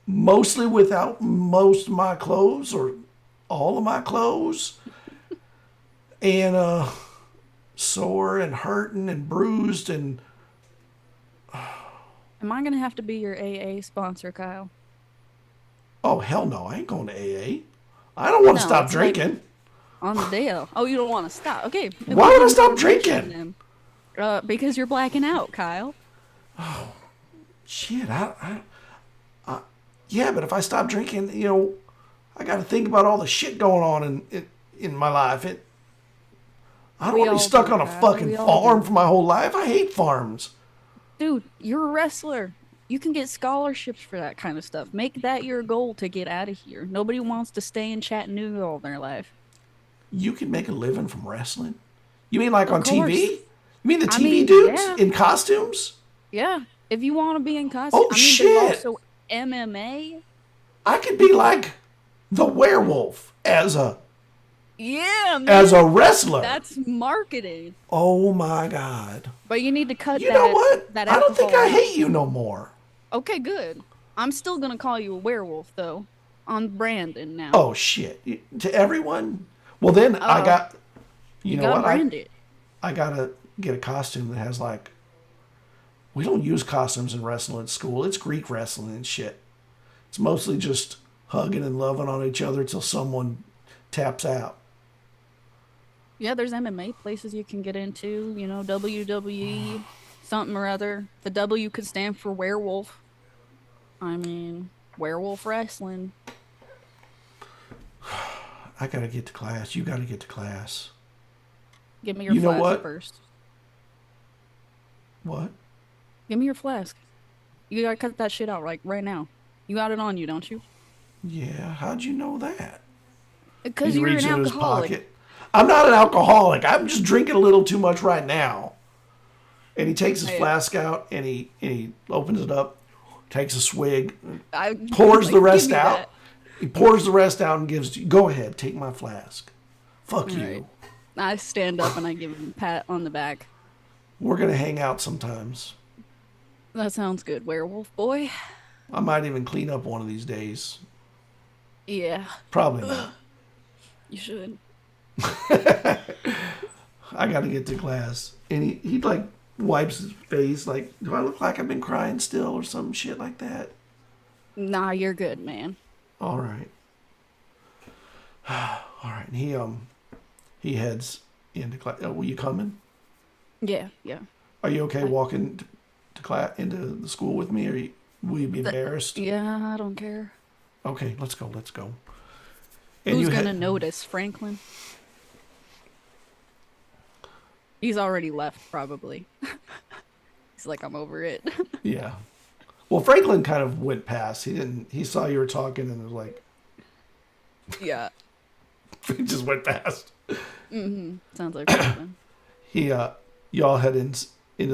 mostly without most of my clothes or all of my clothes, and sore and hurting and bruised and. Am I gonna have to be your AA sponsor, Kyle? Oh hell no! I ain't going to AA. I don't want to stop drinking. Like on the deal. Oh, you don't want to stop? Okay. Why would I stop drinking? Because you're blacking out, Kyle. Oh, shit. Yeah, but if I stop drinking, I got to think about all the shit going on in my life. I don't want to be stuck on a fucking farm for my whole life. I hate farms. Dude, you're a wrestler. You can get scholarships for that kind of stuff. Make that your goal to get out of here. Nobody wants to stay in Chattanooga all their life. You can make a living from wrestling? You mean like on TV? You mean the TV dudes in costumes? Yeah. If you want to be in costume. Oh, shit. Also MMA. I could be like the werewolf as a wrestler. That's marketing. Oh my God. But you need to cut that. You know what? I don't think I hate you no more. Okay, good. I'm still going to call you a werewolf, though. On Brandon now. Oh, shit. To everyone? Well, then I got... You know what? I got to get a costume that has like... We don't use costumes in wrestling at school. It's Greek wrestling and shit. It's mostly just hugging and loving on each other until someone taps out. Yeah, there's MMA places you can get into. WWE, something or other. The W could stand for werewolf. I mean, werewolf wrestling. I gotta get to class. You gotta get to class. Give me your flask first. What? Give me your flask. You gotta cut that shit out right now. You got it on you, don't you? Yeah. How'd you know that? Because you're an alcoholic. I'm not an alcoholic. I'm just drinking a little too much right now. And he takes his flask out and he opens it up, takes a swig, pours the rest out. That. He pours the rest out and gives you. Go ahead, take my flask. Fuck you. Right. I stand up and I give him a pat on the back. We're gonna hang out sometimes. That sounds good, werewolf boy. I might even clean up one of these days. Yeah. Probably not. You should. I gotta get to class. And he like wipes his face like, do I look like I've been crying still or some shit like that? Nah, you're good, man. All right. All right. And he heads into class. Were you coming? Yeah. Are you okay walking to class into the school with me, or will you be embarrassed? Yeah, I don't care. Okay, let's go. And Who's gonna notice, Franklin? He's already left, probably. He's like, I'm over it. Yeah. Well, Franklin kind of went past. He saw you were talking and was like, Yeah. he just went past. Mm-hmm. Sounds like Franklin. Y'all head into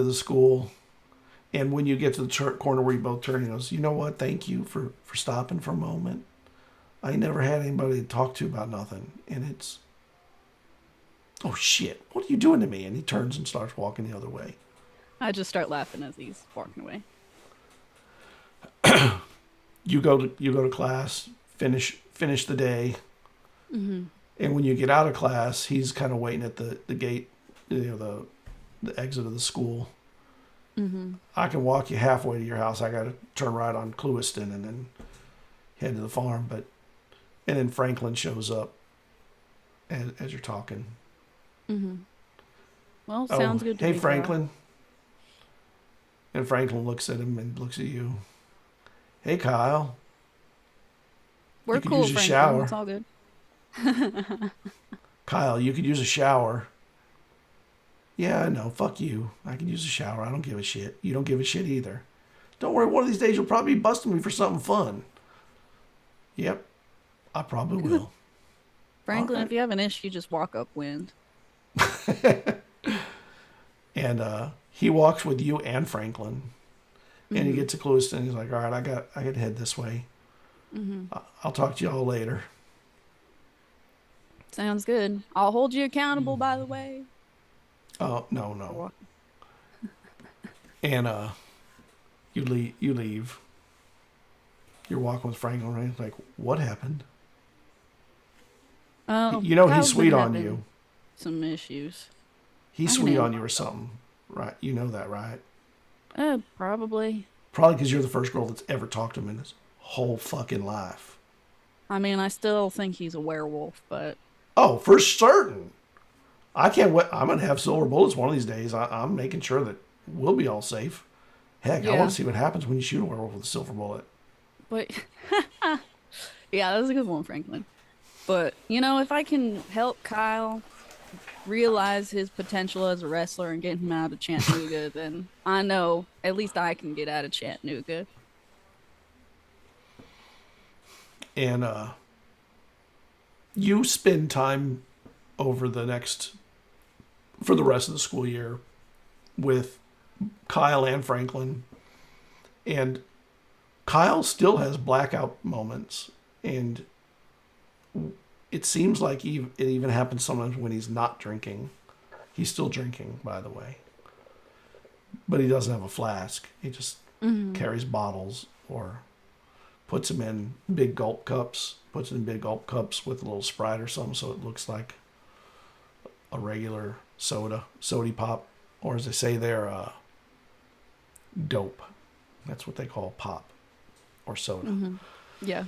the school. And when you get to the corner where you both turn, he goes, you know what? Thank you for stopping for a moment. I never had anybody to talk to about nothing. And it's, oh shit, what are you doing to me? And he turns and starts walking the other way. I just start laughing as he's walking away. You go to class, finish the day. Mm-hmm. And when you get out of class, he's kind of waiting at the gate, the exit of the school. Mm-hmm. I can walk you halfway to your house. I got to turn right on Clewiston and then head to the farm. And then Franklin shows up as you're talking. Mm-hmm. Well, sounds good to me. Hey, Franklin. And Franklin looks at him and looks at you. Hey, Kyle. We're cool, use a Franklin. shower. It's all good. Kyle, you could use a shower. Yeah, I know. Fuck you. I can use a shower. I don't give a shit. You don't give a shit either. Don't worry. One of these days you'll probably be busting me for something fun. Yep. I probably will. Franklin, if you have an issue, just walk upwind. And he walks with you and Franklin. And he gets to Clewiston. He's like, all right, I got to head this way. Mm-hmm. I'll talk to y'all later. Sounds good. I'll hold you accountable, by the way. Oh, no. And you leave. You're walking with Franklin, right? Like, what happened? Oh, He's sweet on you. Some issues. He's sweet on you or something, right? You know that, right? Probably. Probably because you're the first girl that's ever talked to him in his whole fucking life. I mean, I still think he's a werewolf, but... Oh, for certain. I can't wait. I'm going to have silver bullets one of these days. I'm making sure that we'll be all safe. Heck, I want to see what happens when you shoot a werewolf with a silver bullet. But, yeah, that was a good one, Franklin. But, if I can help Kyle realize his potential as a wrestler and get him out of Chattanooga, then I know at least I can get out of Chattanooga. And you spend time over for the rest of the school year with Kyle and Franklin. And Kyle still has blackout moments. And it seems like it even happens sometimes when he's not drinking. He's still drinking, by the way. But he doesn't have a flask. He just carries bottles or puts them in big gulp cups. Puts it in big gulp cups with a little Sprite or something so it looks like a regular soda pop. Or as they say there, dope. That's what they call pop or soda. Mm-hmm. Yeah.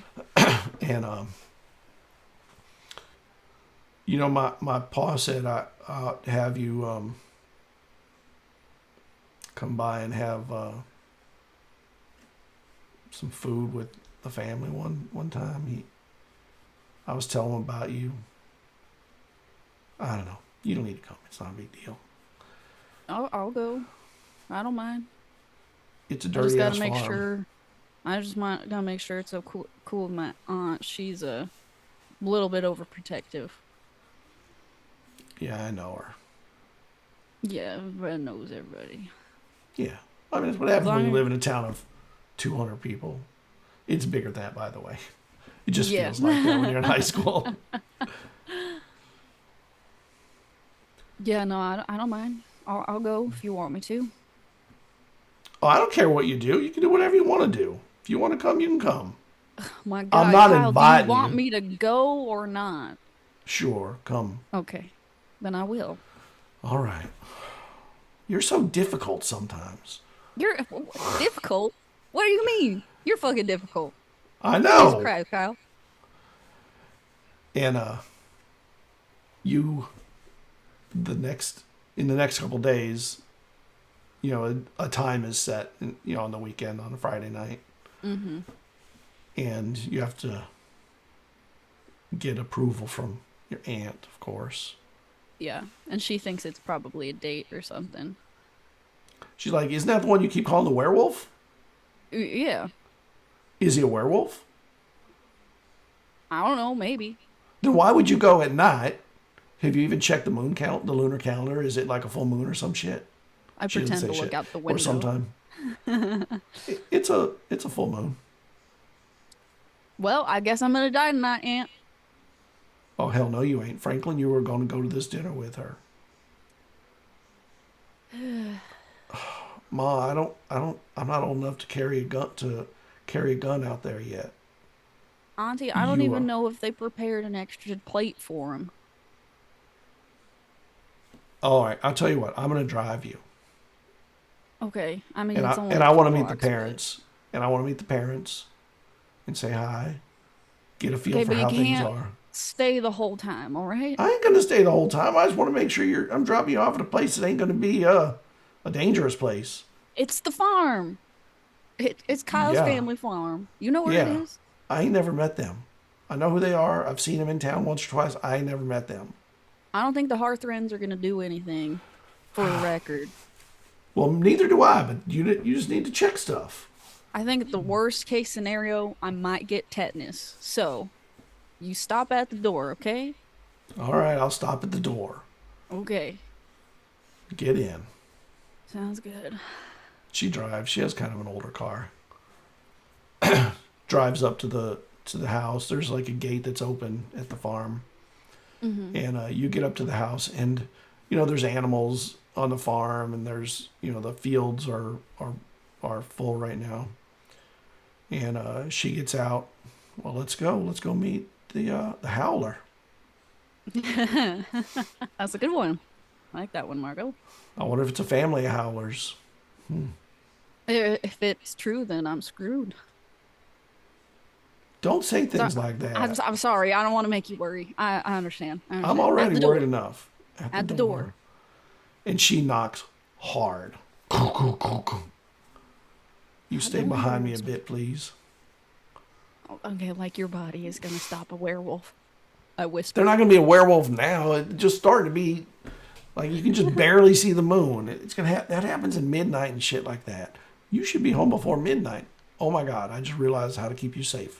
And my pa said I'll have you come by and have some food with the family one time. I was telling him about you. I don't know. You don't need to come. It's not a big deal. I'll go. I don't mind. It's a dirty ass farm. I just gotta make sure it's so cool with my aunt. She's a little bit overprotective. Yeah, I know her. Yeah, everybody knows everybody. Yeah. I mean, it's what happens when you live in a town of 200 people. It's bigger than that, by the way. It just feels like that when you're in high school. Yeah, no, I don't mind. I'll go if you want me to. Oh, I don't care what you do. You can do whatever you want to do. If you want to come, you can come. My God, I'm not Kyle, inviting do you want me to go or not? Sure, come. Okay, then I will. All right. You're so difficult sometimes. You're difficult? What do you mean? You're fucking difficult. I know. Jesus Christ, Kyle. And in the next couple of days, a time is set, on the weekend on a Friday night. Mm-hmm. and you have to get approval from your aunt, of course. Yeah, and she thinks it's probably a date or something. She's like, isn't that the one you keep calling the werewolf? Yeah, Is he a werewolf? I don't know, maybe. Then why would you go at night? Have you even checked the moon count, the lunar calendar? Is it like a full moon or some shit? I She doesn't pretend to say look shit. out the window. Or sometime. It's a full moon. Well, I guess I'm gonna die tonight, Aunt. Oh hell no, you ain't. Franklin, you were going to go to this dinner with her. Ma, I'm not old enough to carry a gun out there yet. Auntie, I don't You even are. know if they prepared an extra plate for him. All right, I'll tell you what. I'm gonna drive you, Okay, I mean and it's only I a want to few meet the blocks, but- parents, and I want to meet the parents, and say hi, get a feel Okay, for but you how things can't are. stay the whole time, all right? I ain't gonna stay the whole time. I just want to make sure I'm dropping you off at a place that ain't gonna be a dangerous place. It's the farm. It's Kyle's Yeah. family farm. You know where Yeah. it is? I ain't never met them. I know who they are. I've seen them in town once or twice. I ain't never met them. I don't think the Hearthrends are gonna do anything, for the record. Well, neither do I. But you just need to check stuff. I think the worst case scenario, I might get tetanus. So, you stop at the door, okay? All right, I'll stop at the door. Okay. Get in. Sounds good. She drives. She has kind of an older car. Drives up to the house. There's like a gate that's open at the farm, and you get up to the house, and there's animals on the farm, and there's the fields are full right now. And she gets out. Well, let's go meet the howler. That's a good one. I like that one, Margot. I wonder if it's a family of howlers. If it's true, then I'm screwed. Don't say things like that. I'm sorry. I don't want to make you worry. I understand. I understand. I'm already At the worried door. enough. At the door. And she knocks hard. You stay behind me a bit, please. Okay, like your body is gonna stop a werewolf. I whisper. They're not going to be a werewolf now. It just started to be like you can just barely see the moon. It's gonna that happens at midnight and shit like that. You should be home before midnight. Oh my God! I just realized how to keep you safe.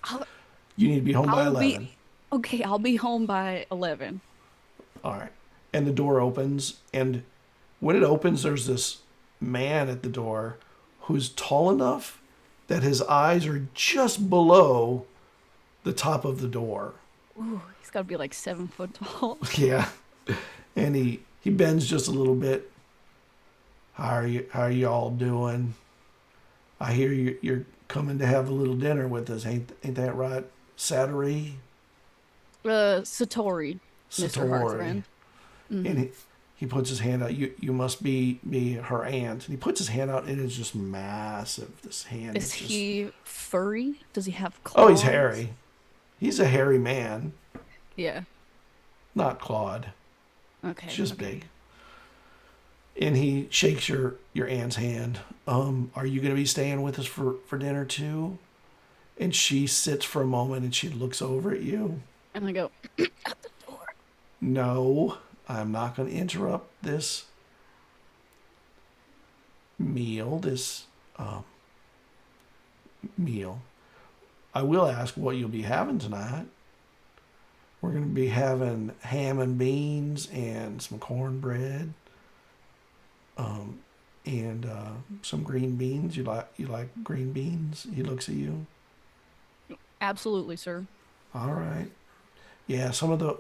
You need to be home by 11. Okay, I'll be home by 11. All right. And the door opens, and when it opens, there's this man at the door who's tall enough that his eyes are just below the top of the door. Ooh, he's got to be like 7 foot tall. Yeah. And he bends just a little bit. How are you all doing? I hear you're coming to have a little dinner with us. Ain't that right? Satori? Satori. Mr. Hearthrend. And he puts his hand out. You must be her aunt. And he puts his hand out, and it's just massive. This hand Is just... he furry? Does he have claws? Oh, he's hairy. He's a hairy man. Yeah. Not clawed. Okay. It's just okay. big. And he shakes your aunt's hand. Are you going to be staying with us for dinner too? And she sits for a moment, and she looks over at you. And I go, at the door. No, I'm not going to interrupt this meal, meal. I will ask what you'll be having tonight. We're going to be having ham and beans and some cornbread, and some green beans. You like green beans? He looks at you. Absolutely, sir. All right. Yeah, some of the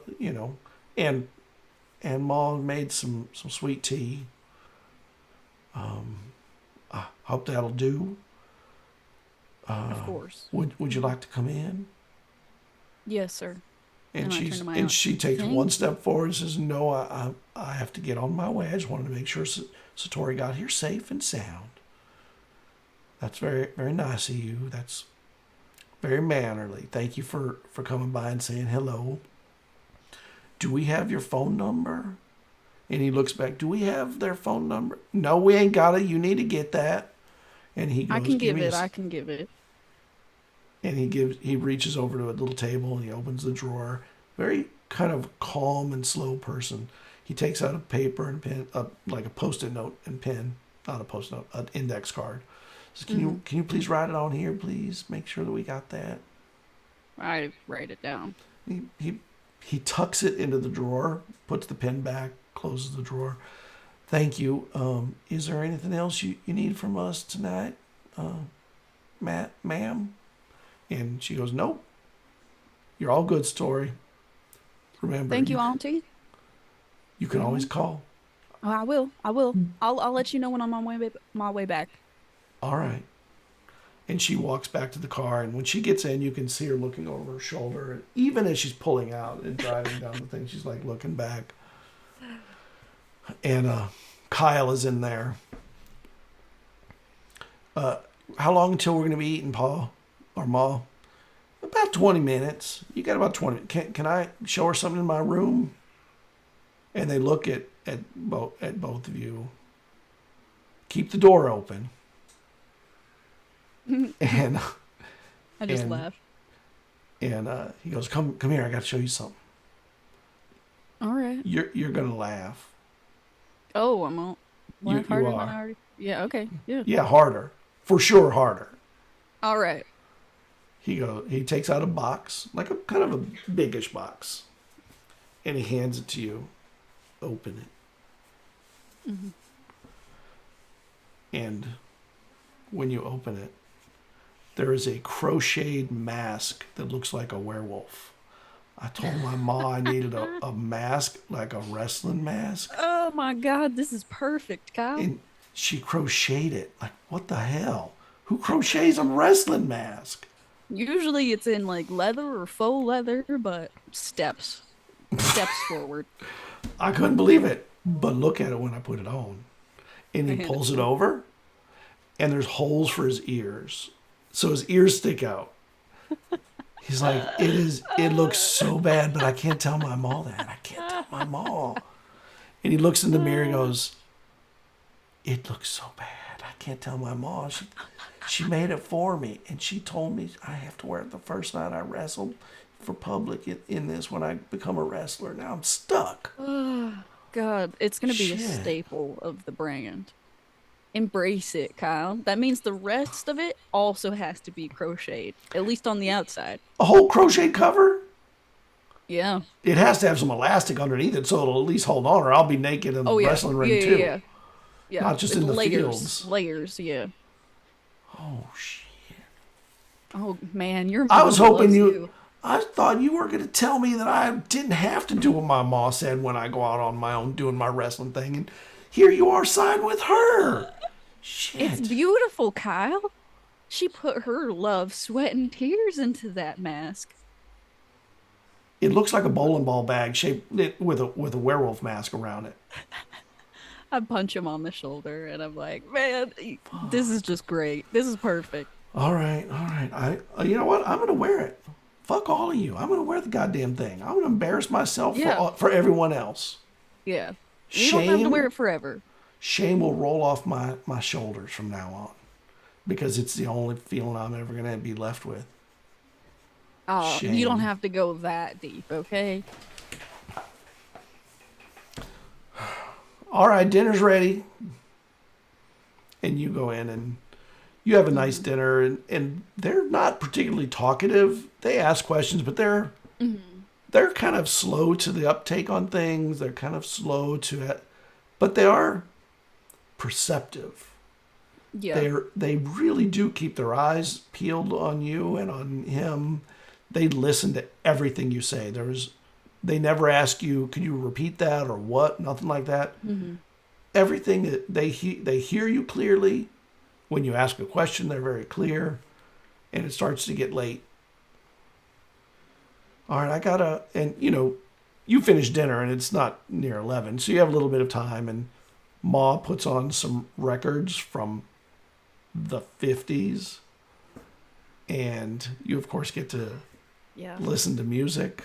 and Mom made some sweet tea. I hope that'll do. Of course. Would you like to come in? Yes, sir. And I turn to my and aunt. she takes Thank one step forward and says, "No, I have to get on my way. I just wanted to make sure Satori got here safe and sound." That's very, very nice of you. That's very mannerly. Thank you for coming by and saying hello. Do we have your phone number? And he looks back. Do we have their phone number? No, we ain't got it. You need to get that. And he goes, I can give me it. a I can give it. And he reaches over to a little table and he opens the drawer. Very kind of calm and slow person. He takes out a paper and pen, like a post-it note and pen, not a post-it note, an index card. Says, can you please write it on here, please? Make sure that we got that. I write it down. He tucks it into the drawer, puts the pen back, closes the drawer. Thank you. Is there anything else you need from us tonight, ma'am? And she goes, nope. You're all good, Satori. Remember. Thank you, Auntie. You can always call. Oh, I will. I'll let you know when I'm on my way back. All right. And she walks back to the car, and when she gets in, you can see her looking over her shoulder. And even as she's pulling out and driving down the thing, she's like looking back. And Kyle is in there. How long until we're going to be eating, Pa or Ma? About 20 minutes. You got about 20 minutes. Can I show her something in my room? And they look at both of you. Keep the door open. And I just laugh. And he goes, "Come here. I got to show you something." All right. You're gonna laugh. Oh, I'm all laugh you harder are. than I already. Yeah. Okay. Yeah. Yeah, harder for sure. Harder. All right. He takes out a box, like a kind of a biggish box, and he hands it to you. Open it. Mm-hmm. And when you open it, there is a crocheted mask that looks like a werewolf. I told my ma I needed a mask, like a wrestling mask. Oh my God, this is perfect, Kyle. And she crocheted it. Like, what the hell? Who crochets a wrestling mask? Usually it's in like leather or faux leather, but steps forward. I couldn't believe it. But look at it when I put it on. And he pulls it over, and there's holes for his ears. So his ears stick out. He's like, it looks so bad, but I can't tell my ma that. I can't tell my ma. And he looks in the mirror and goes, it looks so bad. I can't tell my ma. She made it for me. And she told me I have to wear it the first night I wrestled for public in this when I become a wrestler. Now I'm stuck. Oh, God, it's going to be Shit. a staple of the brand. Embrace it, Kyle. That means the rest of it also has to be crocheted, at least on the outside. A whole crochet cover? Yeah. It has to have some elastic underneath it so it'll at least hold on, or I'll be naked in the wrestling ring too. Yeah. Not just in the layers, fields. Layers, yeah. Oh, shit. Oh, man, your I was mom hoping loves you... I thought you were going to tell me that I didn't have to do what my ma said when I go out on my own doing my wrestling thing. And here you are signed with her. Shit. It's beautiful, Kyle. She put her love, sweat, and tears into that mask. It looks like a bowling ball bag shaped with a werewolf mask around it. I punch him on the shoulder, and I'm like, man, this is just great. This is perfect. All right. You know what? I'm going to wear it. Fuck all of you. I'm going to wear the goddamn thing. I'm going to embarrass myself for everyone else. Yeah. You don't have to wear it forever. Shame will roll off my shoulders from now on. Because it's the only feeling I'm ever going to be left with. Oh, Shame. You don't have to go that deep, okay? All right, dinner's ready. And you go in and you have a nice dinner, and they're not particularly talkative. They ask questions, but they're kind of slow to the uptake on things. They're kind of slow to it, but they are perceptive. Yeah. They really do keep their eyes peeled on you and on him. They listen to everything you say. They never ask you, "Can you repeat that?" or "What?" Nothing like that. Mm-hmm. Everything that they hear you clearly. When you ask a question, they're very clear, and it starts to get late. All right, and you finish dinner, and it's not near 11, so you have a little bit of time, and Ma puts on some records from the 50s, and you, of course, get to listen to music.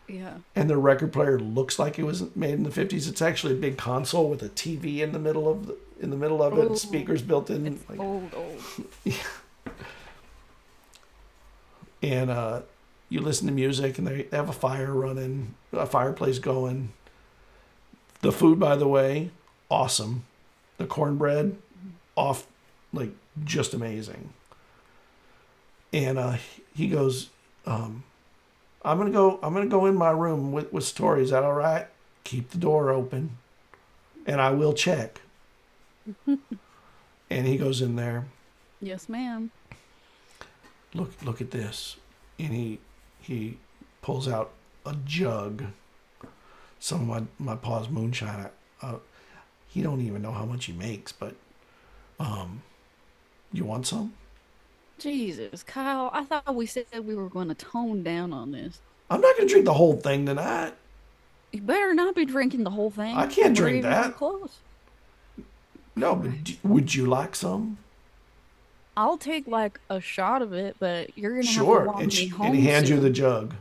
Yeah. And the record player looks like it was made in the 50s. It's actually a big console with a TV in the middle of it, and speakers built in. It's old. Yeah. And you listen to music, and they have a fire running, a fireplace going. The food, by the way, awesome. The cornbread, just amazing. And he goes, I'm gonna go in my room with Satori. Is that all right? Keep the door open, and I will check. And he goes in there. Yes, ma'am. Look at this. And he pulls out a jug. Some of my pa's moonshine. He don't even know how much he makes, but you want some? Jesus, Kyle, I thought we said we were going to tone down on this. I'm not gonna drink the whole thing tonight. You better not be drinking the whole thing. I can't We're drink even that. Close. No, but would you like some? I'll take like a shot of it, but you're gonna have Sure. to walk me home. And he hands you soon. the jug.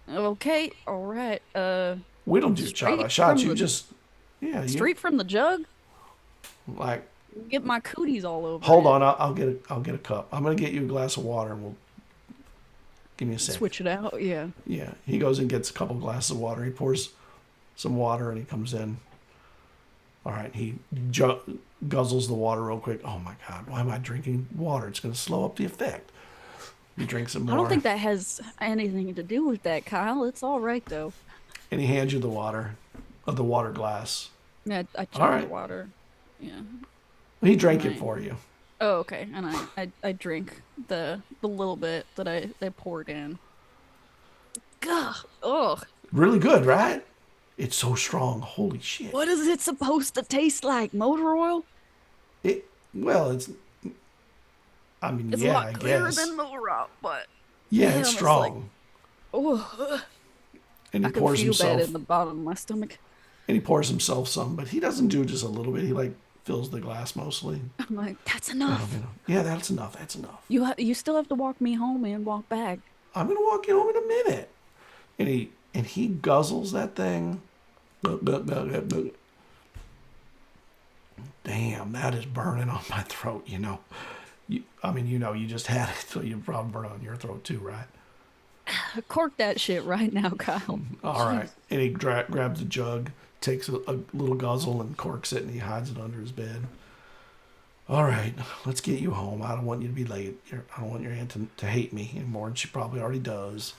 Okay, all right. We don't do shot by shots. You just straight from the jug. Like, get my cooties all over. Hold on, I'll get a cup. I'm gonna get you a glass of water, and we'll give me a second. Switch it out. Yeah. Yeah. He goes and gets a couple glasses of water. He pours some water, and he comes in. All right. He guzzles the water real quick. Oh my God! Why am I drinking water? It's gonna slow up the effect. He drinks some more. I don't think that has anything to do with that, Kyle. It's all right though. And he hands you the water, the water glass. Yeah, I checked right. the water. Yeah. He drank it for you. Oh, okay. And I drink the little bit that I poured in. Gah! Ugh. Really good, right? It's so strong. Holy shit. What is it supposed to taste like? Motor oil? It's a lot clearer than motor oil, but yeah, it's strong. Oh, and he I can pours feel himself that in the bottom of my stomach. And he pours himself some, but he doesn't do just a little bit. He fills the glass mostly. I'm like, that's enough. Yeah, that's enough. That's enough. You still have to walk me home and walk back. I'm gonna walk you home in a minute. And he guzzles that thing. Damn, that is burning on my throat. You just had it, so you probably burn on your throat too, right? Cork that shit right now, Kyle. All right. And he grabs a jug, takes a little guzzle, and corks it, and he hides it under his bed. All right, let's get you home. I don't want you to be late. I don't want your aunt to hate me anymore, and she probably already does.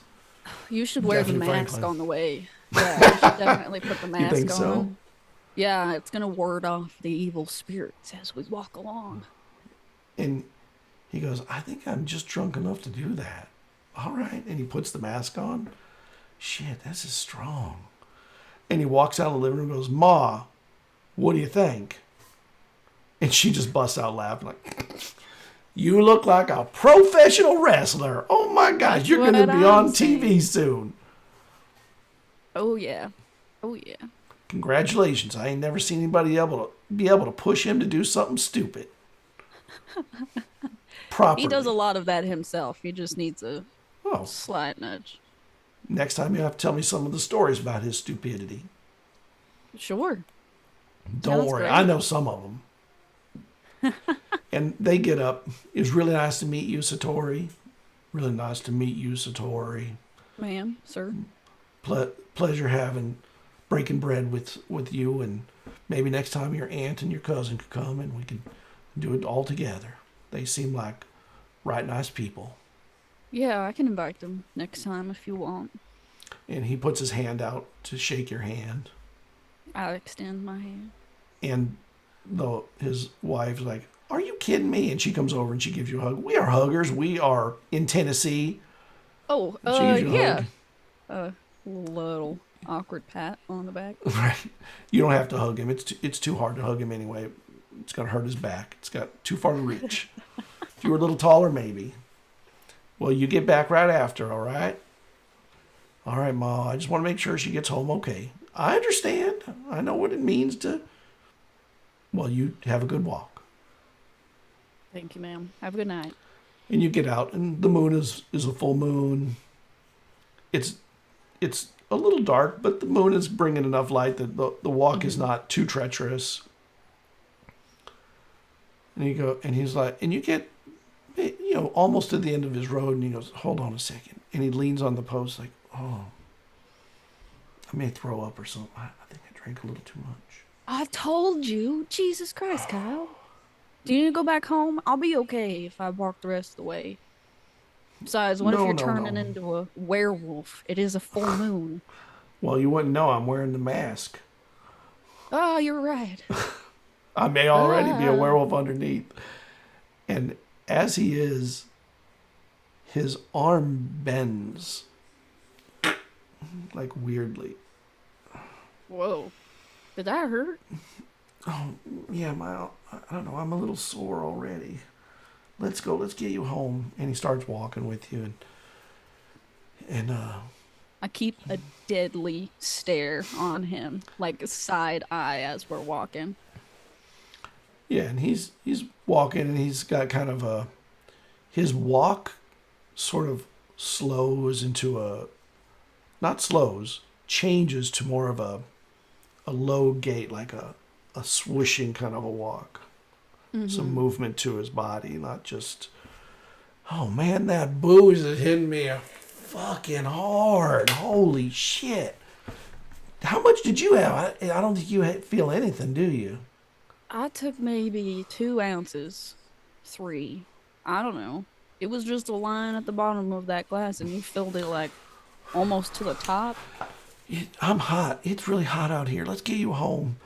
You should wear the mask Franklin. on the way. Yeah, you should definitely put the mask on. You think so? Yeah, it's going to ward off the evil spirits as we walk along. And he goes, I think I'm just drunk enough to do that. All right. And he puts the mask on. Shit, this is strong. And he walks out of the living room and goes, Ma, what do you think? And she just busts out laughing like, you look like a professional wrestler. Oh my gosh, you're going to be on TV soon. Oh, yeah. Oh, yeah. Congratulations. I ain't never seen anybody be able to push him to do something stupid. Properly. He does a lot of that himself. He just needs a slight nudge. Next time you have to tell me some of the stories about his stupidity. Sure. Don't worry. Great. I know some of them. And they get up. It was really nice to meet you, Satori. Really nice to meet you, Satori. Ma'am, sir. Pleasure breaking bread with you, and maybe next time your aunt and your cousin could come and we could do it all together. They seem like right nice people. Yeah, I can invite them next time if you want. And he puts his hand out to shake your hand. I extend my hand. And his wife's like, are you kidding me? And she comes over and she gives you a hug. We are huggers. We are in Tennessee. Oh, yeah. Little awkward pat on the back. Right. You don't have to hug him. It's too hard to hug him anyway. It's going to hurt his back. It's got too far to reach. If you were a little taller, maybe. Well, you get back right after, all right? All right, Ma. I just want to make sure she gets home okay. I understand. I know what it means to... Well, you have a good walk. Thank you, ma'am. Have a good night. And you get out, and the moon is a full moon. It's a little dark, but the moon is bringing enough light that the walk is not too treacherous. And he's like, and you get, almost at the end of his road, and he goes, hold on a second. And he leans on the post like, oh, I may throw up or something. I think I drank a little too much. I told you. Jesus Christ, Kyle. Do you need to go back home? I'll be okay if I walk the rest of the way. Besides, what if you're turning into a werewolf? It is a full moon. Well, you wouldn't know. I'm wearing the mask. Oh, you're right. I may already be a werewolf underneath. And as he is, his arm bends. Like weirdly. Whoa. Did that hurt? Oh, yeah, I don't know. I'm a little sore already. Let's go. Let's get you home. And he starts walking with you. And I keep a deadly stare on him, like a side eye as we're walking. Yeah, and he's walking, and he's got kind of his walk sort of slows into changes to more of a low gait, like a swishing kind of a walk. Mm-hmm. Some movement to his body, not just, oh man, that booze is hitting me fucking hard. Holy shit. How much did you have? I don't think you feel anything, do you? I took maybe 2 ounces. 3. I don't know. It was just a line at the bottom of that glass, and you filled it like almost to the top. I'm hot. It's really hot out here. Let's get you home.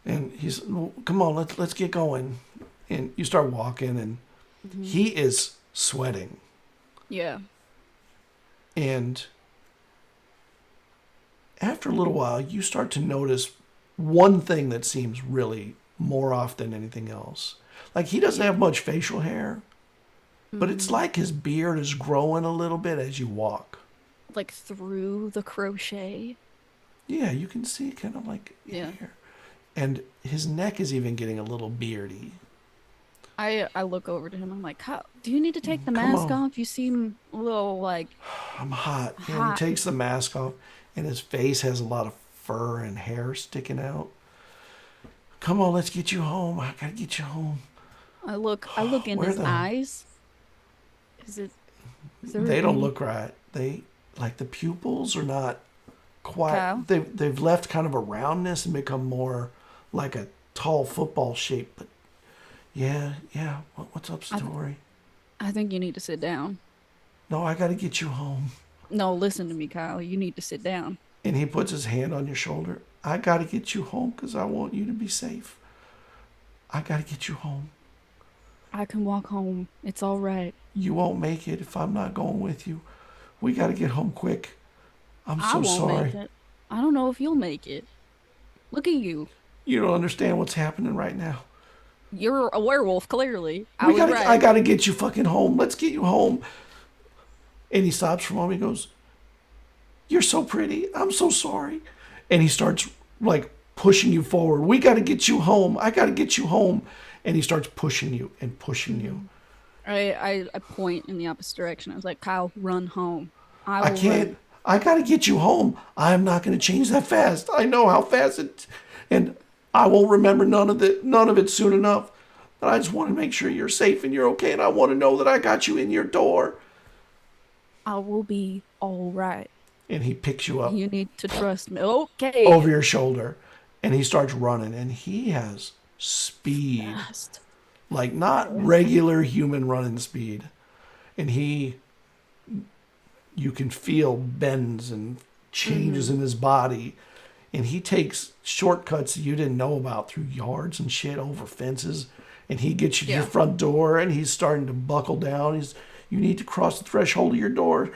And he's, come on, let's get going. And you start walking, and he is sweating. Yeah. And after a little while, you start to notice one thing that seems really more off than anything else. Like, he doesn't have much facial hair, but it's like his beard is growing a little bit as you walk. Like through the crochet? Yeah, you can see kind of like hair. And his neck is even getting a little beardy. I look over to him. I'm like, do you need to take the mask off? You seem a little like... I'm hot. And he takes the mask off, and his face has a lot of fur and hair sticking out. Come on, let's get you home. I gotta get you home. I look in his eyes. They don't look right. They, like, the pupils are not quite... They've left kind of a roundness and become more like a tall football shape. But yeah. What's up, Satori? I think you need to sit down. No, I gotta get you home. No, listen to me, Kyle. You need to sit down. And he puts his hand on your shoulder. I gotta get you home because I want you to be safe. I gotta get you home. I can walk home. It's all right. You won't make it if I'm not going with you. We gotta get home quick. I'm so sorry. Make it. I don't know if you'll make it. Look at you. You don't understand what's happening right now. You're a werewolf, clearly. I gotta get you fucking home. Let's get you home. And he stops for a moment. He goes, you're so pretty. I'm so sorry. And he starts like pushing you forward. We gotta get you home. I gotta get you home. And he starts pushing you and pushing you. I point in the opposite direction. I was like, Kyle, run home. I can't. Run. I gotta get you home. I'm not gonna change that fast. I know how fast it, and I won't remember none of it soon enough. But I just want to make sure you're safe and you're okay, and I want to know that I got you in your door. I will be all right. And he picks you up. You need to trust me. Okay. Over your shoulder, and he starts running, and he has speed. Fast. Like not regular human running speed. And you can feel bends and changes in his body. And he takes shortcuts that you didn't know about through yards and shit, over fences. And he gets you to your front door, and he's starting to buckle down. You need to cross the threshold of your door.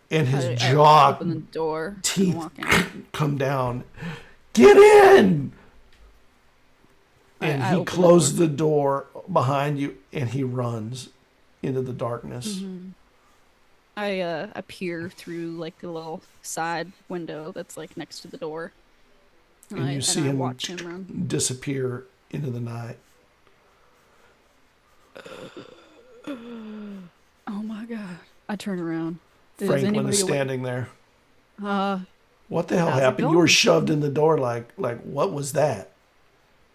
And his jaw, open the door, teeth come down. Get in! And he closes the door behind you, and he runs into the darkness. Mm-hmm. I peer through like the little side window that's like next to the door. And you see him watch him run. Disappear into the night. Oh my god. I turn around. Franklin is standing there. What the hell how's happened? You were shoved in the door like what was that?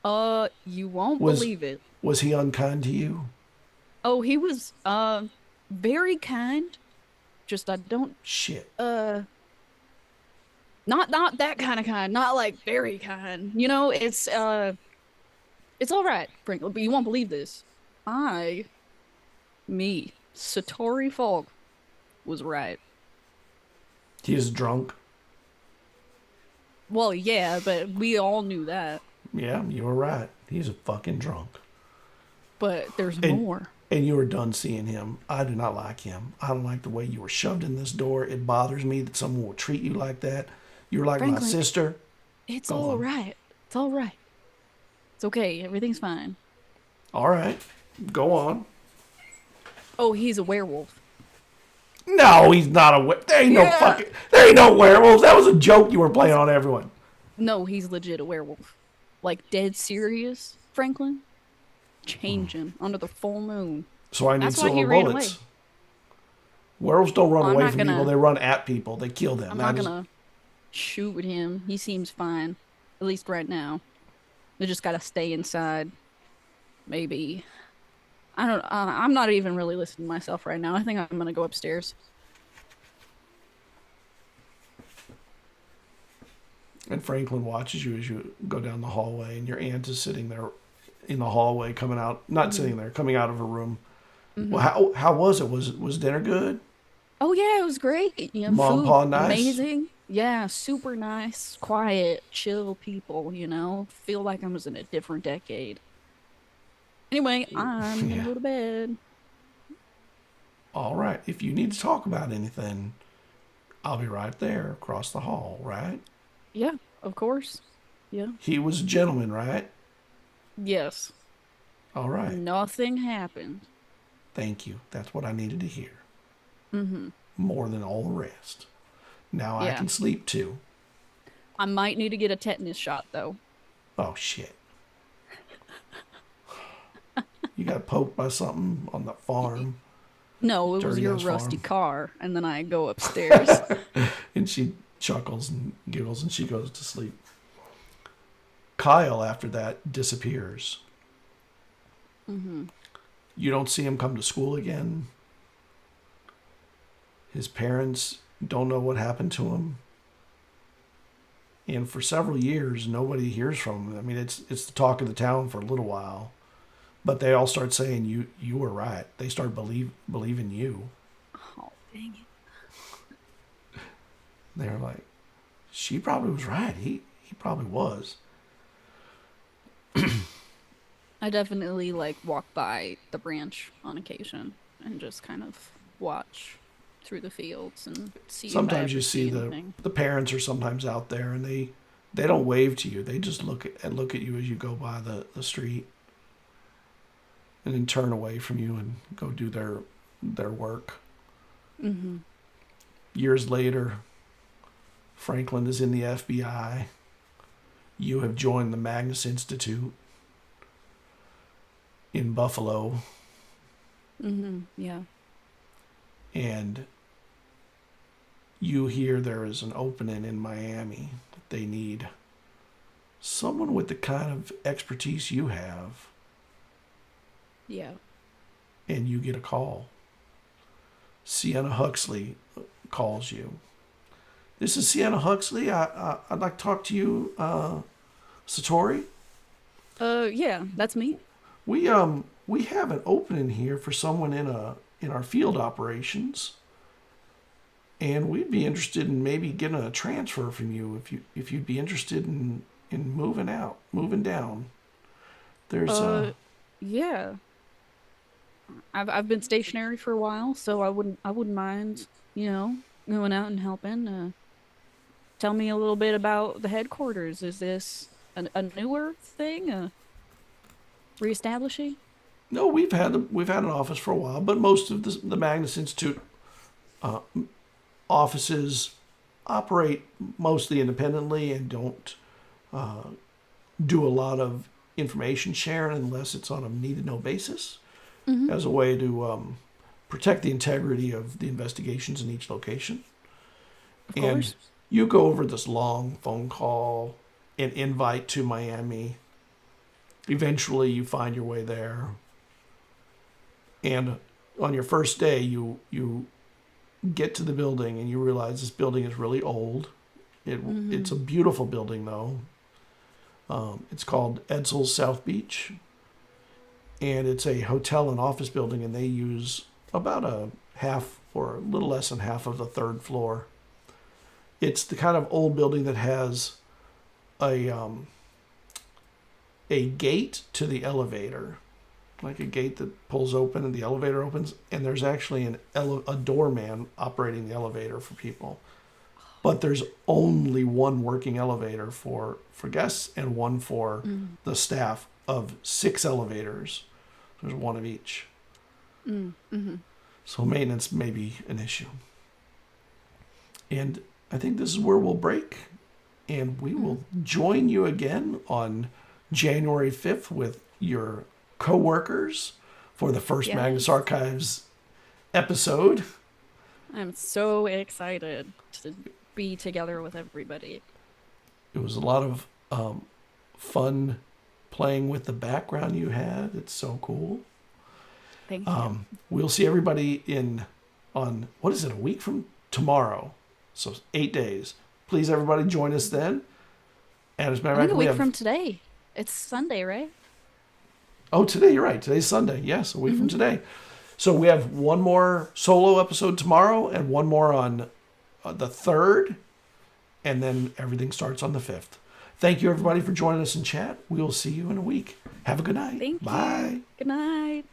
You won't believe it. Was he unkind to you? Oh, he was very kind. Just I don't Shit. uh not that kind of kind, not like very kind. You know, it's all right, Franklin, but you won't believe this. I, Satori Falke, was right. He is drunk. Well, yeah, but we all knew that. Yeah, you were right. He's a fucking drunk. But there's And more. and you were done seeing him. I do not like him. I don't like the way you were shoved in this door. It bothers me that someone will treat you like that. You're like my Franklin, sister. it's Go all on. right. It's all right. It's okay. Everything's fine. All right. Go on. Oh, he's a werewolf. No, he's not a there ain't no Yeah. fucking there ain't no werewolves. That was a joke you were playing on everyone. No, he's legit a werewolf. Like dead serious, Franklin. Change him under the full moon. So I need That's why he silver ran bullets. away. Werewolves don't run Well, away from people, they run at people. They kill them. I'm That not is- gonna shoot at him. He seems fine, at least right now. We just gotta stay inside. Maybe. I don't. I'm not even really listening to myself right now. I think I'm gonna go upstairs. And Franklin watches you as you go down the hallway, and your aunt is sitting there in the hallway, coming out, not sitting there, coming out of her room. Well, how was it? Was dinner good? Oh yeah, it was great. You know, Mom, food Pa, nice? amazing. Yeah, super nice, quiet, chill people. You know, feel like I was in a different decade. Anyway, I'm gonna Yeah. go to bed. All right. If you need to talk about anything, I'll be right there across the hall, right? Yeah, of course. Yeah. He was a gentleman, right? Yes. All right. Nothing happened. Thank you. That's what I needed to hear. Mm-hmm. More than all the rest. Now I Yeah. can sleep too. I might need to get a tetanus shot though. Oh, shit. You got poked by something on the farm. No, it was Dirty your ass rusty farm. car, and then I go upstairs. And she chuckles and giggles and she goes to sleep. Kyle, after that, disappears. Mm-hmm. You don't see him come to school again. His parents don't know what happened to him. And for several years, nobody hears from him. I mean, it's the talk of the town for a little while. But they all start saying, you were right. They start believing you. Oh, dang it. They're like, she probably was right. He probably was. I definitely like walk by the branch on occasion and just kind of watch through the fields and see. Sometimes if I you ever see anything. the parents are sometimes out there and they don't wave to you. They just look at you as you go by the street, and then turn away from you and go do their work. Mm-hmm. Years later, Franklin is in the FBI. You have joined the Magnus Institute in Buffalo, Mm-hmm. Yeah. and you hear there is an opening in Miami that they need someone with the kind of expertise you have, Yeah. and you get a call. Sienna Huxley calls you. This is Sienna Huxley. I'd like to talk to you, Satori. Yeah, that's me. We have an opening here for someone in our field operations, and we'd be interested in maybe getting a transfer from you if you'd be interested in moving down. There's Yeah. I've been stationary for a while, so I wouldn't mind, going out and helping. Tell me a little bit about the headquarters. Is this a newer thing? Reestablishing? no, we've had an office for a while, but most of the Magnus Institute offices operate mostly independently and don't do a lot of information sharing unless it's on a need to know basis, as a way to protect the integrity of the investigations in each location. Of course. And you go over this long phone call, an invite to Miami. Eventually, you find your way there. And on your first day, you get to the building and you realize this building is really old. It's a beautiful building, though. It's called Edsel's South Beach. And it's a hotel and office building, and they use about a half or a little less than half of the third floor. It's the kind of old building that has a gate to the elevator, like a gate that pulls open and the elevator opens, and there's actually a doorman operating the elevator for people. But there's only one working elevator for guests and one for the staff of 6 elevators. There's one of each. So maintenance may be an issue. And I think this is where we'll break. And we will join you again on January 5th with your co-workers for the first Magnus Archives episode. I'm so excited to be together with everybody. It was a lot of fun playing with the background you had. It's so cool. Thank you. We'll see everybody on, what is it, a week from tomorrow? So 8 days. Please, everybody, join us then. And as a matter of fact, a week from today. It's Sunday, right? Oh, today, you're right. Today's Sunday. Yes, a week from today. So we have one more solo episode tomorrow and one more on the 3rd. And then everything starts on the 5th. Thank you, everybody, for joining us in chat. We will see you in a week. Have a good night. Thank Bye. you. Good night.